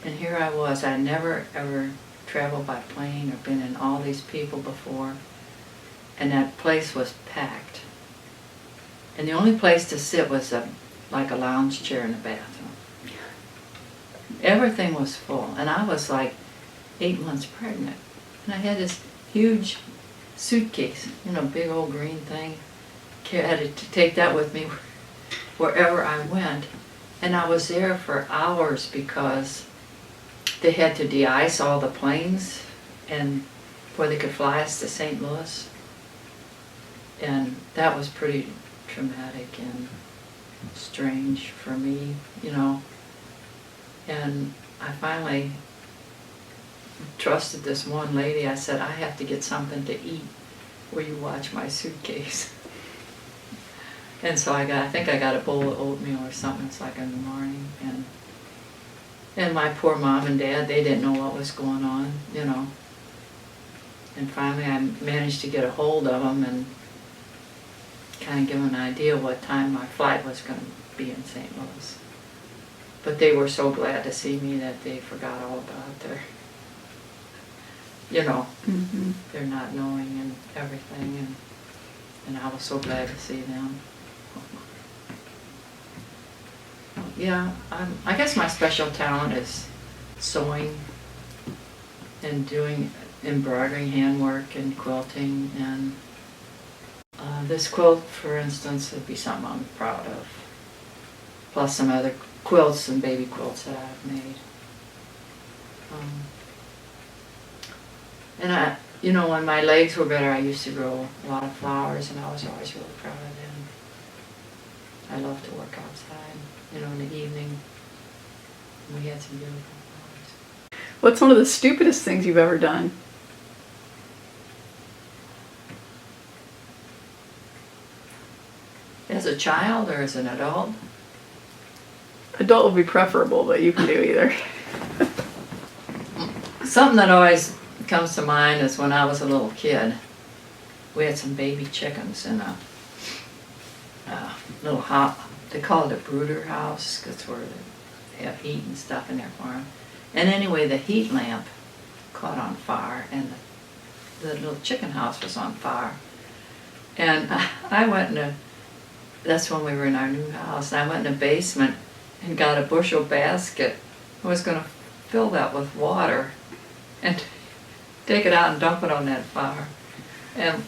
And here I was, I'd never ever traveled by plane or been in all these people before. And that place was packed. And the only place to sit was like a lounge chair in the bathroom. Everything was full, and I was like 8 months pregnant. And I had this huge suitcase, big old green thing. I had to take that with me wherever I went. And I was there for hours because they had to de-ice all the planes and before they could fly us to St. Louis. And that was pretty traumatic and strange for me, And I finally trusted this one lady. I said, I have to get something to eat. Will you watch my suitcase? And so I think I got a bowl of oatmeal or something. It's like in the morning. And And my poor mom and dad, they didn't know what was going on, you know. And finally I managed to get a hold of them and kind of give them an idea what time my flight was going to be in St. Louis. But they were so glad to see me that they forgot all about their, you know, their not knowing and everything. And I was so glad to see them. Yeah, I guess my special talent is sewing and doing embroidering, handwork, and quilting. And this quilt, for instance, would be something I'm proud of. Plus some other quilts and baby quilts that I've made. And you know, when my legs were better, I used to grow a lot of flowers, and I was always really proud of them. I love to work outside, you know, in the evening. We had some beautiful flowers. What's one of the stupidest things you've ever done? As a child or as an adult? Adult would be preferable, but you can do either. Something that always comes to mind is when I was a little kid. We had some baby chickens in a little house. They call it a brooder house because it's where they have heat and stuff in their farm. And anyway, the heat lamp caught on fire, and the little chicken house was on fire. And I went in that's when we were in our new house, and I went in the basement and got a bushel basket. I was going to fill that with water and take it out and dump it on that fire. And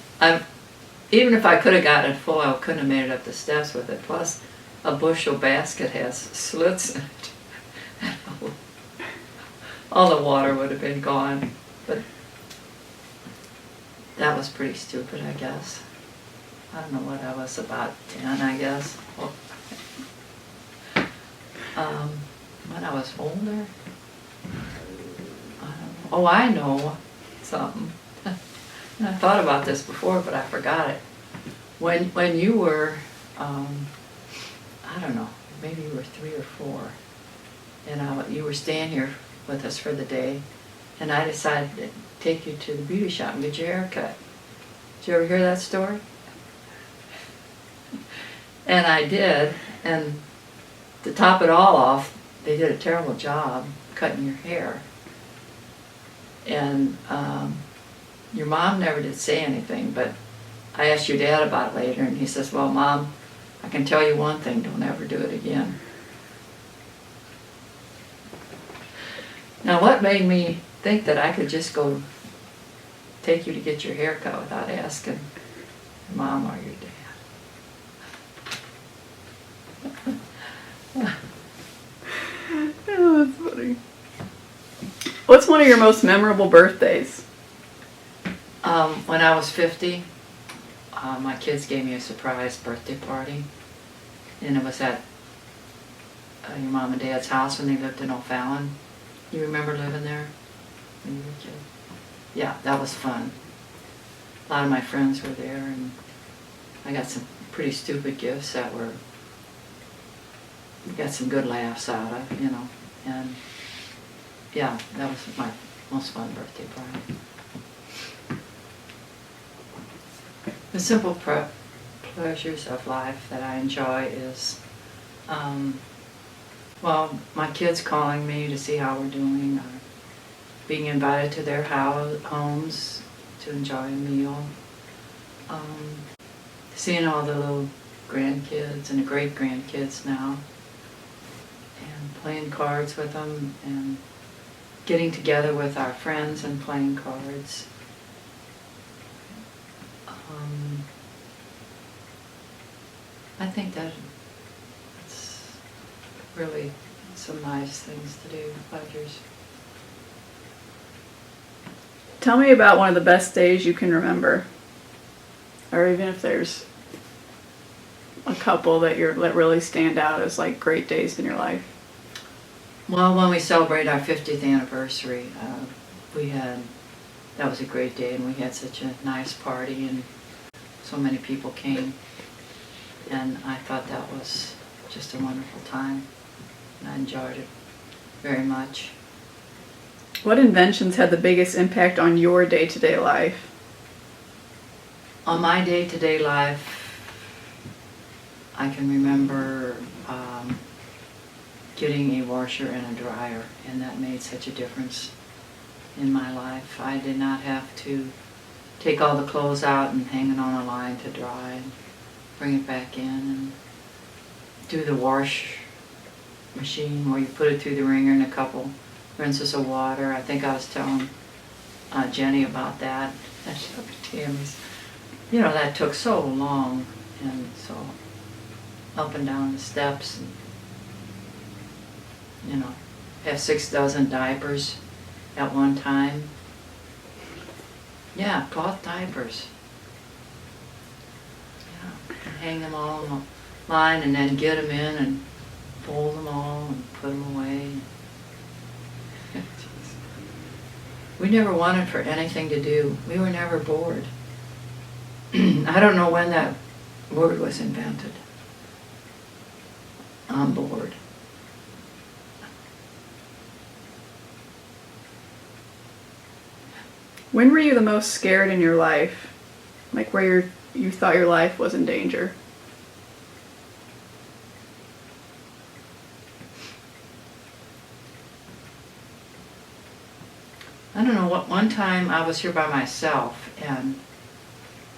even if I could have gotten it full, I couldn't have made it up the steps with it. Plus, a bushel basket has slits in it. All the water would have been gone. But that was pretty stupid, I guess. I don't know what I was, about 10, I guess. When I was older, I don't know. Oh, I know something. And I thought about this before, but I forgot it. When you were, I don't know, maybe you were 3 or 4, and you were staying here with us for the day, and I decided to take you to the beauty shop and get your hair cut. Did you ever hear that story? And I did, and to top it all off, they did a terrible job cutting your hair. And your mom never did say anything, but I asked your dad about it later, and he says, well, Mom, I can tell you one thing, don't ever do it again. Now, what made me think that I could just go take you to get your hair cut without asking your mom or your dad? Oh, that's funny. What's one of your most memorable birthdays? When I was 50, my kids gave me a surprise birthday party, and it was at your mom and dad's house when they lived in O'Fallon. You remember living there when you were a kid? Yeah, that was fun. A lot of my friends were there, and I got some pretty stupid gifts that we got some good laughs out of, you know. And yeah, that was my most fun birthday party. The simple pleasures of life that I enjoy is, well, my kids calling me to see how we're doing, or being invited to their homes to enjoy a meal, seeing all the little grandkids and the great-grandkids now, and playing cards with them, and getting together with our friends and playing cards. I think that's really some nice things to do, pleasures. Tell me about one of the best days you can remember, or even if there's a couple that really stand out as like great days in your life. Well, when we celebrated our 50th anniversary, that was a great day, and we had such a nice party, and so many people came, and I thought that was just a wonderful time, and I enjoyed it very much. What inventions had the biggest impact on your day-to-day life? On my day-to-day life, I can remember getting a washer and a dryer, and that made such a difference in my life. I did not have to take all the clothes out and hang it on a line to dry and bring it back in and do the wash machine where you put it through the wringer in a couple rinses of water. I think I was telling Jenny about that. That's up at Tammy's. You know, that took so long, and so up and down the steps, and, you know, have 6 dozen diapers at one time. Yeah, cloth diapers. Yeah, and hang them all on the line and then get them in and fold them all and put them away. We never wanted for anything to do. We were never bored. I don't know when that word was invented. I'm bored. When were you the most scared in your life? Like where you thought your life was in danger? I don't know, what one time I was here by myself and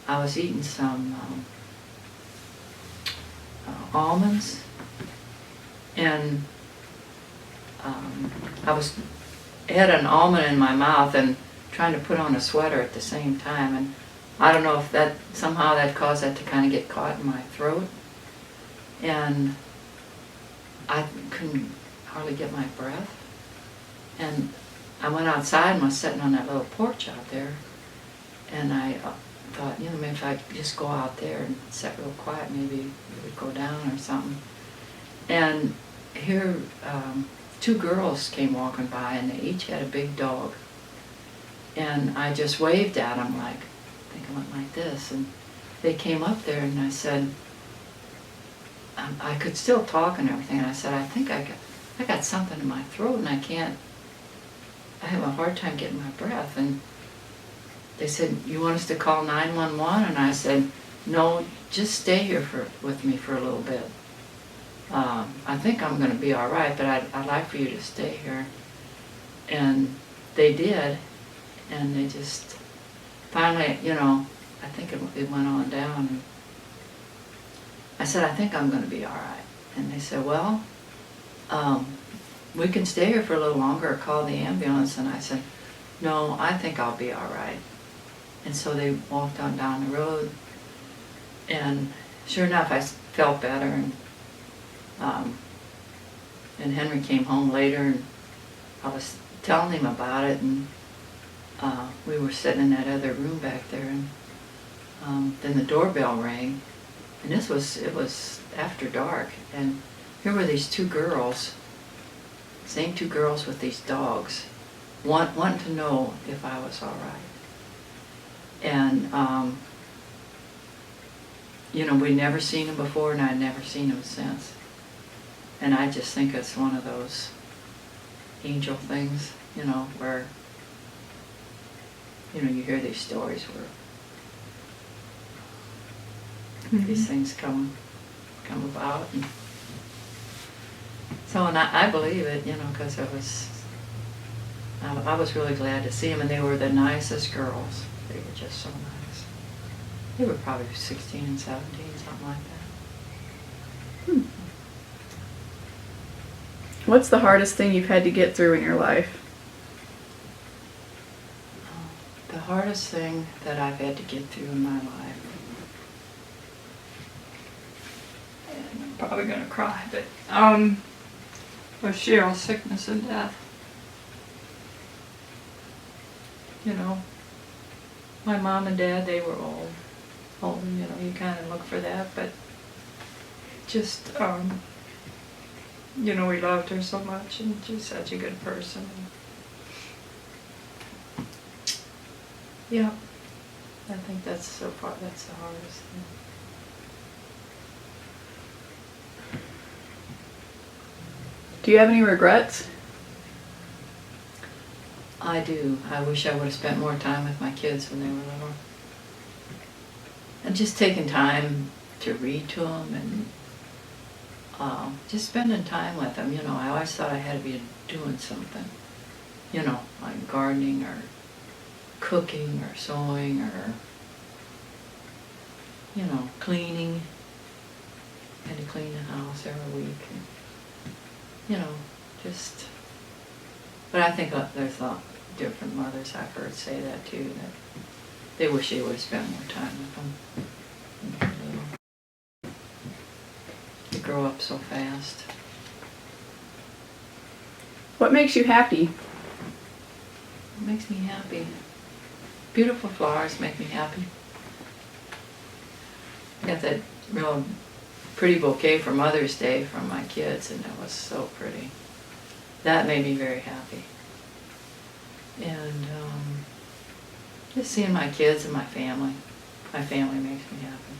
I was eating some almonds, and I had an almond in my mouth and trying to put on a sweater at the same time, and I don't know if that somehow that caused that to kind of get caught in my throat, and I couldn't hardly get my breath, and I went outside and was sitting on that little porch out there, and I thought, you know, maybe if I just go out there and sit real quiet, maybe it would go down or something. And here, 2 girls came walking by, and they each had a big dog. And I just waved at them, like, I think I went like this, and they came up there, and I said, I could still talk and everything, and I said, I think I got something in my throat, and I have a hard time getting my breath. And they said, you want us to call 911? And I said, no, just stay here with me for a little bit. I think I'm going to be all right, but I'd like for you to stay here. And they did, and they just finally, you know, I think it went on down. And I said, I think I'm going to be all right. And they said, well, we can stay here for a little longer or call the ambulance. And I said, no, I think I'll be all right. And so they walked on down the road, and sure enough, I felt better. And Henry came home later, and I was telling him about it, and we were sitting in that other room back there, and then the doorbell rang, and it was after dark, and here were these 2 girls, same 2 girls with these dogs, wanting to know if I was all right. And you know, we'd never seen him before, and I'd never seen him since. And I just think it's one of those angel things, you know, where, you know, you hear these stories where these things come about. And so, and I believe it, you know, because I was really glad to see them, and they were the nicest girls. They were just so nice. They were probably 16 and 17, something like that. What's the hardest thing you've had to get through in your life? The hardest thing that I've had to get through in my life, and I'm probably going to cry, but was Cheryl's sickness and death. You know, my mom and dad, they were old, and, you know, you kind of look for that, but just, you know, we loved her so much, and she's such a good person. Yeah, I think that's the hardest thing. Do you have any regrets? I do. I wish I would have spent more time with my kids when they were little. And just taking time to read to them and just spending time with them. You know, I always thought I had to be doing something. You know, like gardening or cooking or sewing or, you know, cleaning. I had to clean the house every week. And, you know, just... But I think there's a lot of different mothers I've heard say that too, that they wish they would have spent more time with them. When they were little. They grow up so fast. What makes you happy? It makes me happy. Beautiful flowers make me happy. I got that real pretty bouquet for Mother's Day from my kids, and it was so pretty. That made me very happy. And just seeing my kids and my family makes me happy.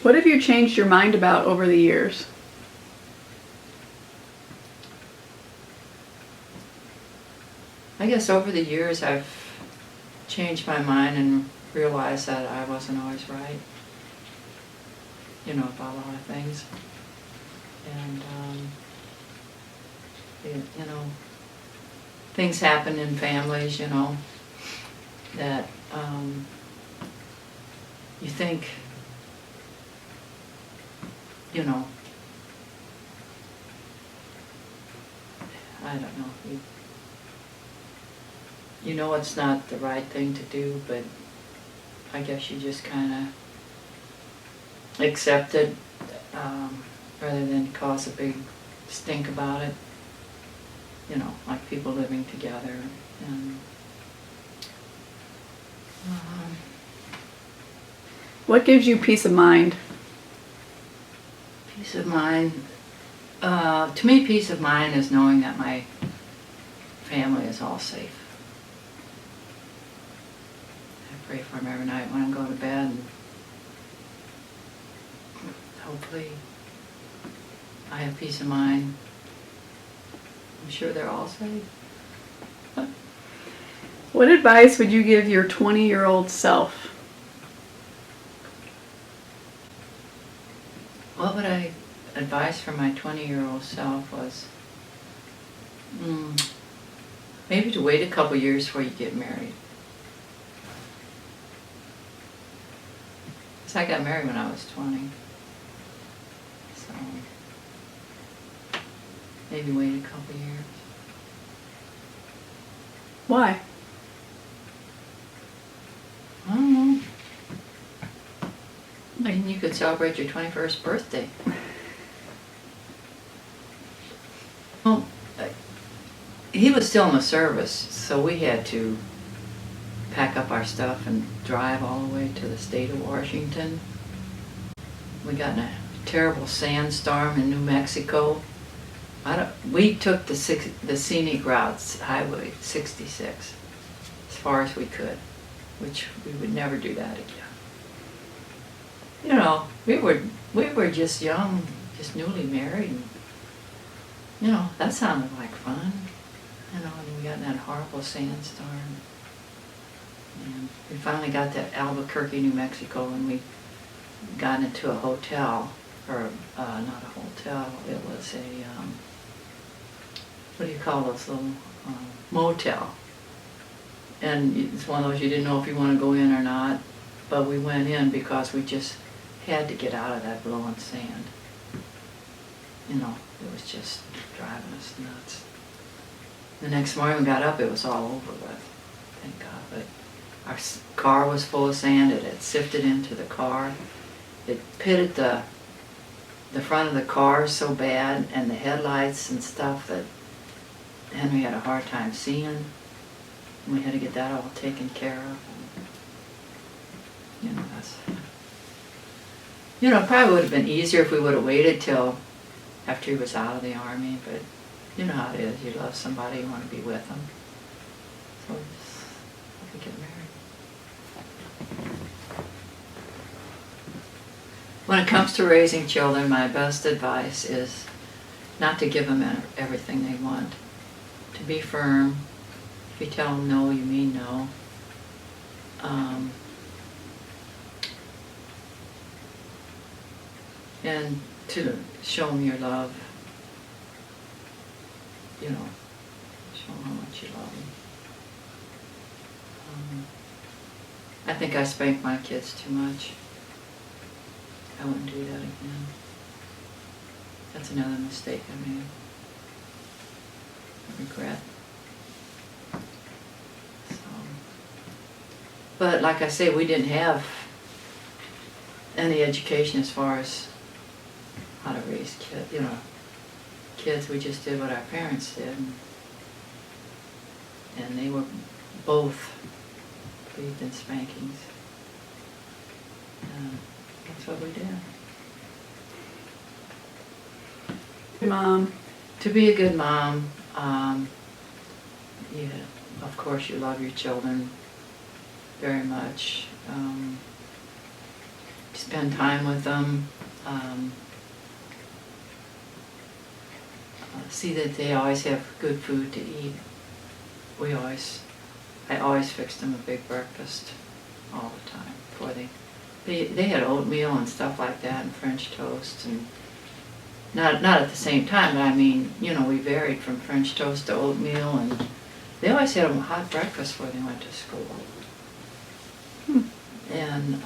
What have you changed your mind about over the years? I guess over the years I've changed my mind and realized that I wasn't always right, you know, about a lot of things. And, you know, things happen in families, you know, that you think, you know, I don't know, you know it's not the right thing to do, but I guess you just kind of accept it rather than cause a big stink about it. You know, like people living together. And What gives you peace of mind? peace of mind. To me, peace of mind is knowing that my family is all safe. I pray for them every night when I go to bed, and hopefully I have peace of mind. I'm sure they're all safe. What advice would you give your 20-year-old self? What would I advise for my 20-year-old self was maybe to wait a couple years before you get married. Because I got married when I was 20. So maybe wait a couple years. Why? I don't know. I mean, you could celebrate your 21st birthday. Well, he was still in the service, so we had to pack up our stuff and drive all the way to the state of Washington. We got in a terrible sandstorm in New Mexico. We took the scenic routes, Highway 66, as far as we could, which we would never do that again. You know, we were just young, just newly married, and, you know, that sounded like fun. You know, and we got in that horrible sandstorm. And we finally got to Albuquerque, New Mexico, and we got into a hotel, or not a hotel, it was a, what do you call those little, motel. And it's one of those you didn't know if you want to go in or not, but we went in because we just had to get out of that blowing sand. You know, it was just driving us nuts. The next morning we got up, it was all over with, thank God. But our car was full of sand. It had sifted into the car. It pitted the front of the car so bad, and the headlights and stuff, that Henry had a hard time seeing. We had to get that all taken care of. You know, that's... You know, it probably would have been easier if we would have waited till after he was out of the Army, but you know how it is. You love somebody, you want to be with them. So we just have to get married. When it comes to raising children, my best advice is not to give them everything they want, to be firm. If you tell them no, you mean no. And to show them your love, you know, show them how much you love them. I think I spank my kids too much. I wouldn't do that again. That's another mistake I made. I regret. So, but like I say, we didn't have any education as far as how to raise kids. You know, kids. We just did what our parents did, and they were both believed in spankings. That's what we did. Mom. To be a good mom, yeah, of course you love your children very much. Spend time with them. See that they always have good food to eat. I always fixed them a big breakfast all the time before they had oatmeal and stuff like that and French toast, and not at the same time, but I mean, you know, we varied from French toast to oatmeal, and they always had a hot breakfast before they went to school. And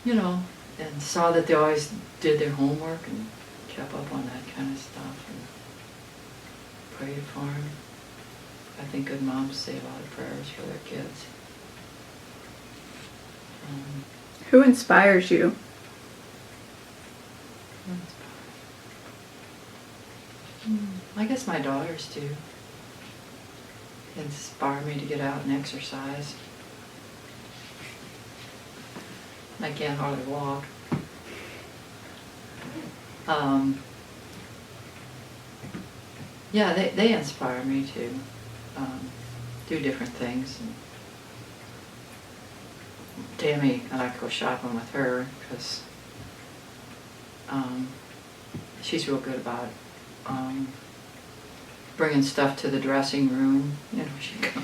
you know, and saw that they always did their homework and kept up on that kind of stuff and prayed for them. I think good moms say a lot of prayers for their kids. Who inspires you? I guess my daughters do. Inspire me to get out and exercise. I can't hardly walk. Yeah, they inspire me to do different things. And Tammy, I like to go shopping with her because she's real good about bringing stuff to the dressing room. You know, she go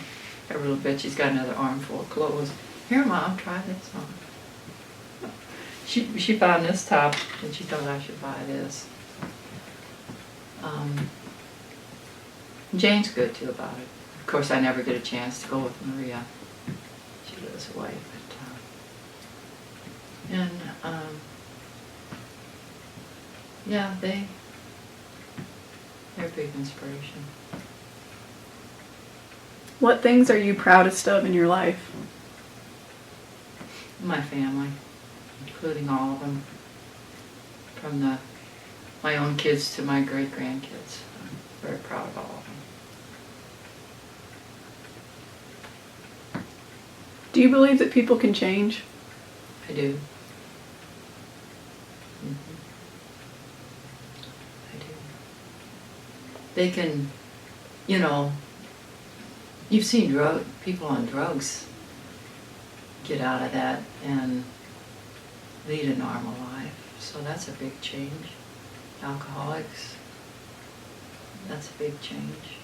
every little bit. She's got another armful of clothes. Here, Mom, try this on. She found this top and she thought I should buy this. Jane's good too about it. Of course, I never get a chance to go with Maria. She lives away, but yeah, they're a big inspiration. What things are you proudest of in your life? My family, including all of them, from my own kids to my great-grandkids. I'm very proud of all of them. Do you believe that people can change? I do. I do. They can, you know, you've seen people on drugs get out of that and lead a normal life. So that's a big change. Alcoholics, that's a big change.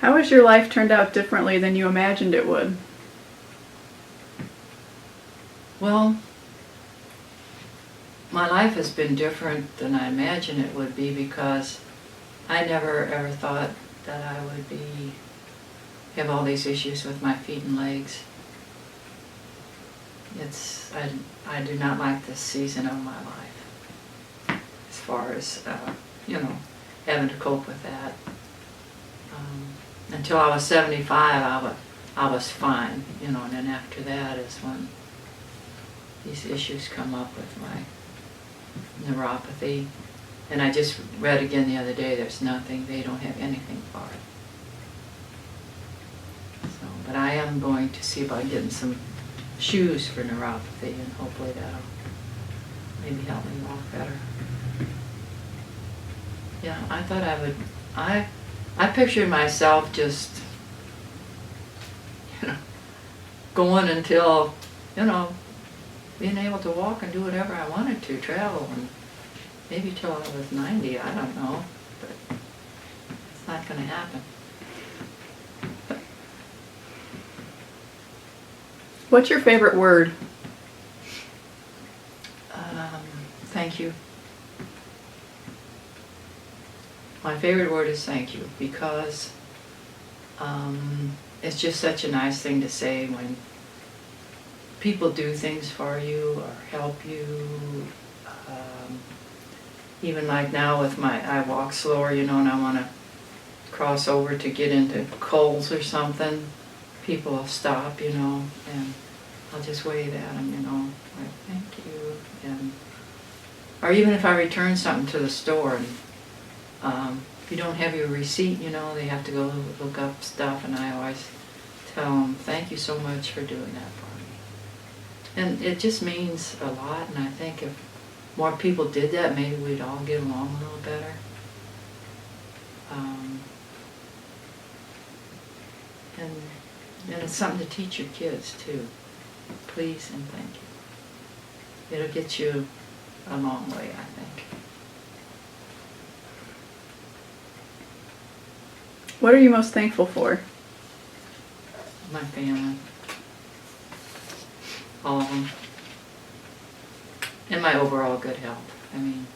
How has your life turned out differently than you imagined it would? Well, my life has been different than I imagined it would be because I never ever thought that I would have all these issues with my feet and legs. I do not like this season of my life as far as, you know, having to cope with that. Until I was 75, I was fine, you know, and then after that is when these issues come up with my neuropathy. And I just read again the other day, they don't have anything for it. So, but I am going to see about getting some shoes for neuropathy, and hopefully that'll maybe help me walk better. Yeah, I thought I would, I pictured myself just, you know, going until, you know, being able to walk and do whatever I wanted to, travel, and maybe till I was 90, I don't know, but it's not going to happen. What's your favorite word? Thank you. My favorite word is thank you, because it's just such a nice thing to say when people do things for you or help you. Even like now with I walk slower, you know, and I want to cross over to get into Kohl's or something. People will stop, you know, and I'll just wave at them, you know, like, thank you. And, or even if I return something to the store and if you don't have your receipt, you know, they have to go look up stuff, and I always tell them, thank you so much for doing that for me. And it just means a lot, and I think if more people did that, maybe we'd all get along a little better. And it's something to teach your kids too. Please and thank you. It'll get you a long way, I think. What are you most thankful for? My family. All of them. And my overall good health. I mean,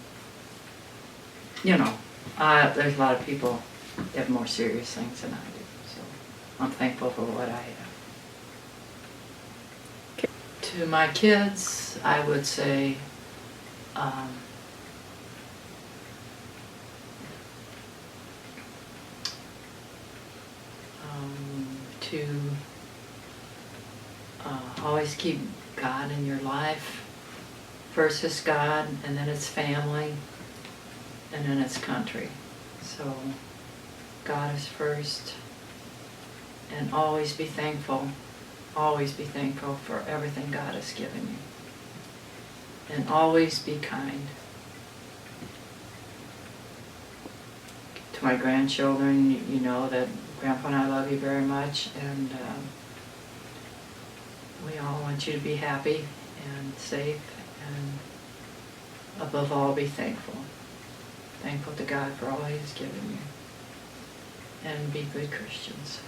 you know, there's a lot of people that have more serious things than I do. So I'm thankful for what I have. To my kids, I would say, to always keep God in your life. First is God, and then it's family, and then it's country. So God is first, and always be thankful. Always be thankful for everything God has given you. And always be kind. To my grandchildren, you know that Grandpa and I love you very much, and we all want you to be happy and safe, and above all, be thankful. Thankful to God for all He has given you. And be good Christians.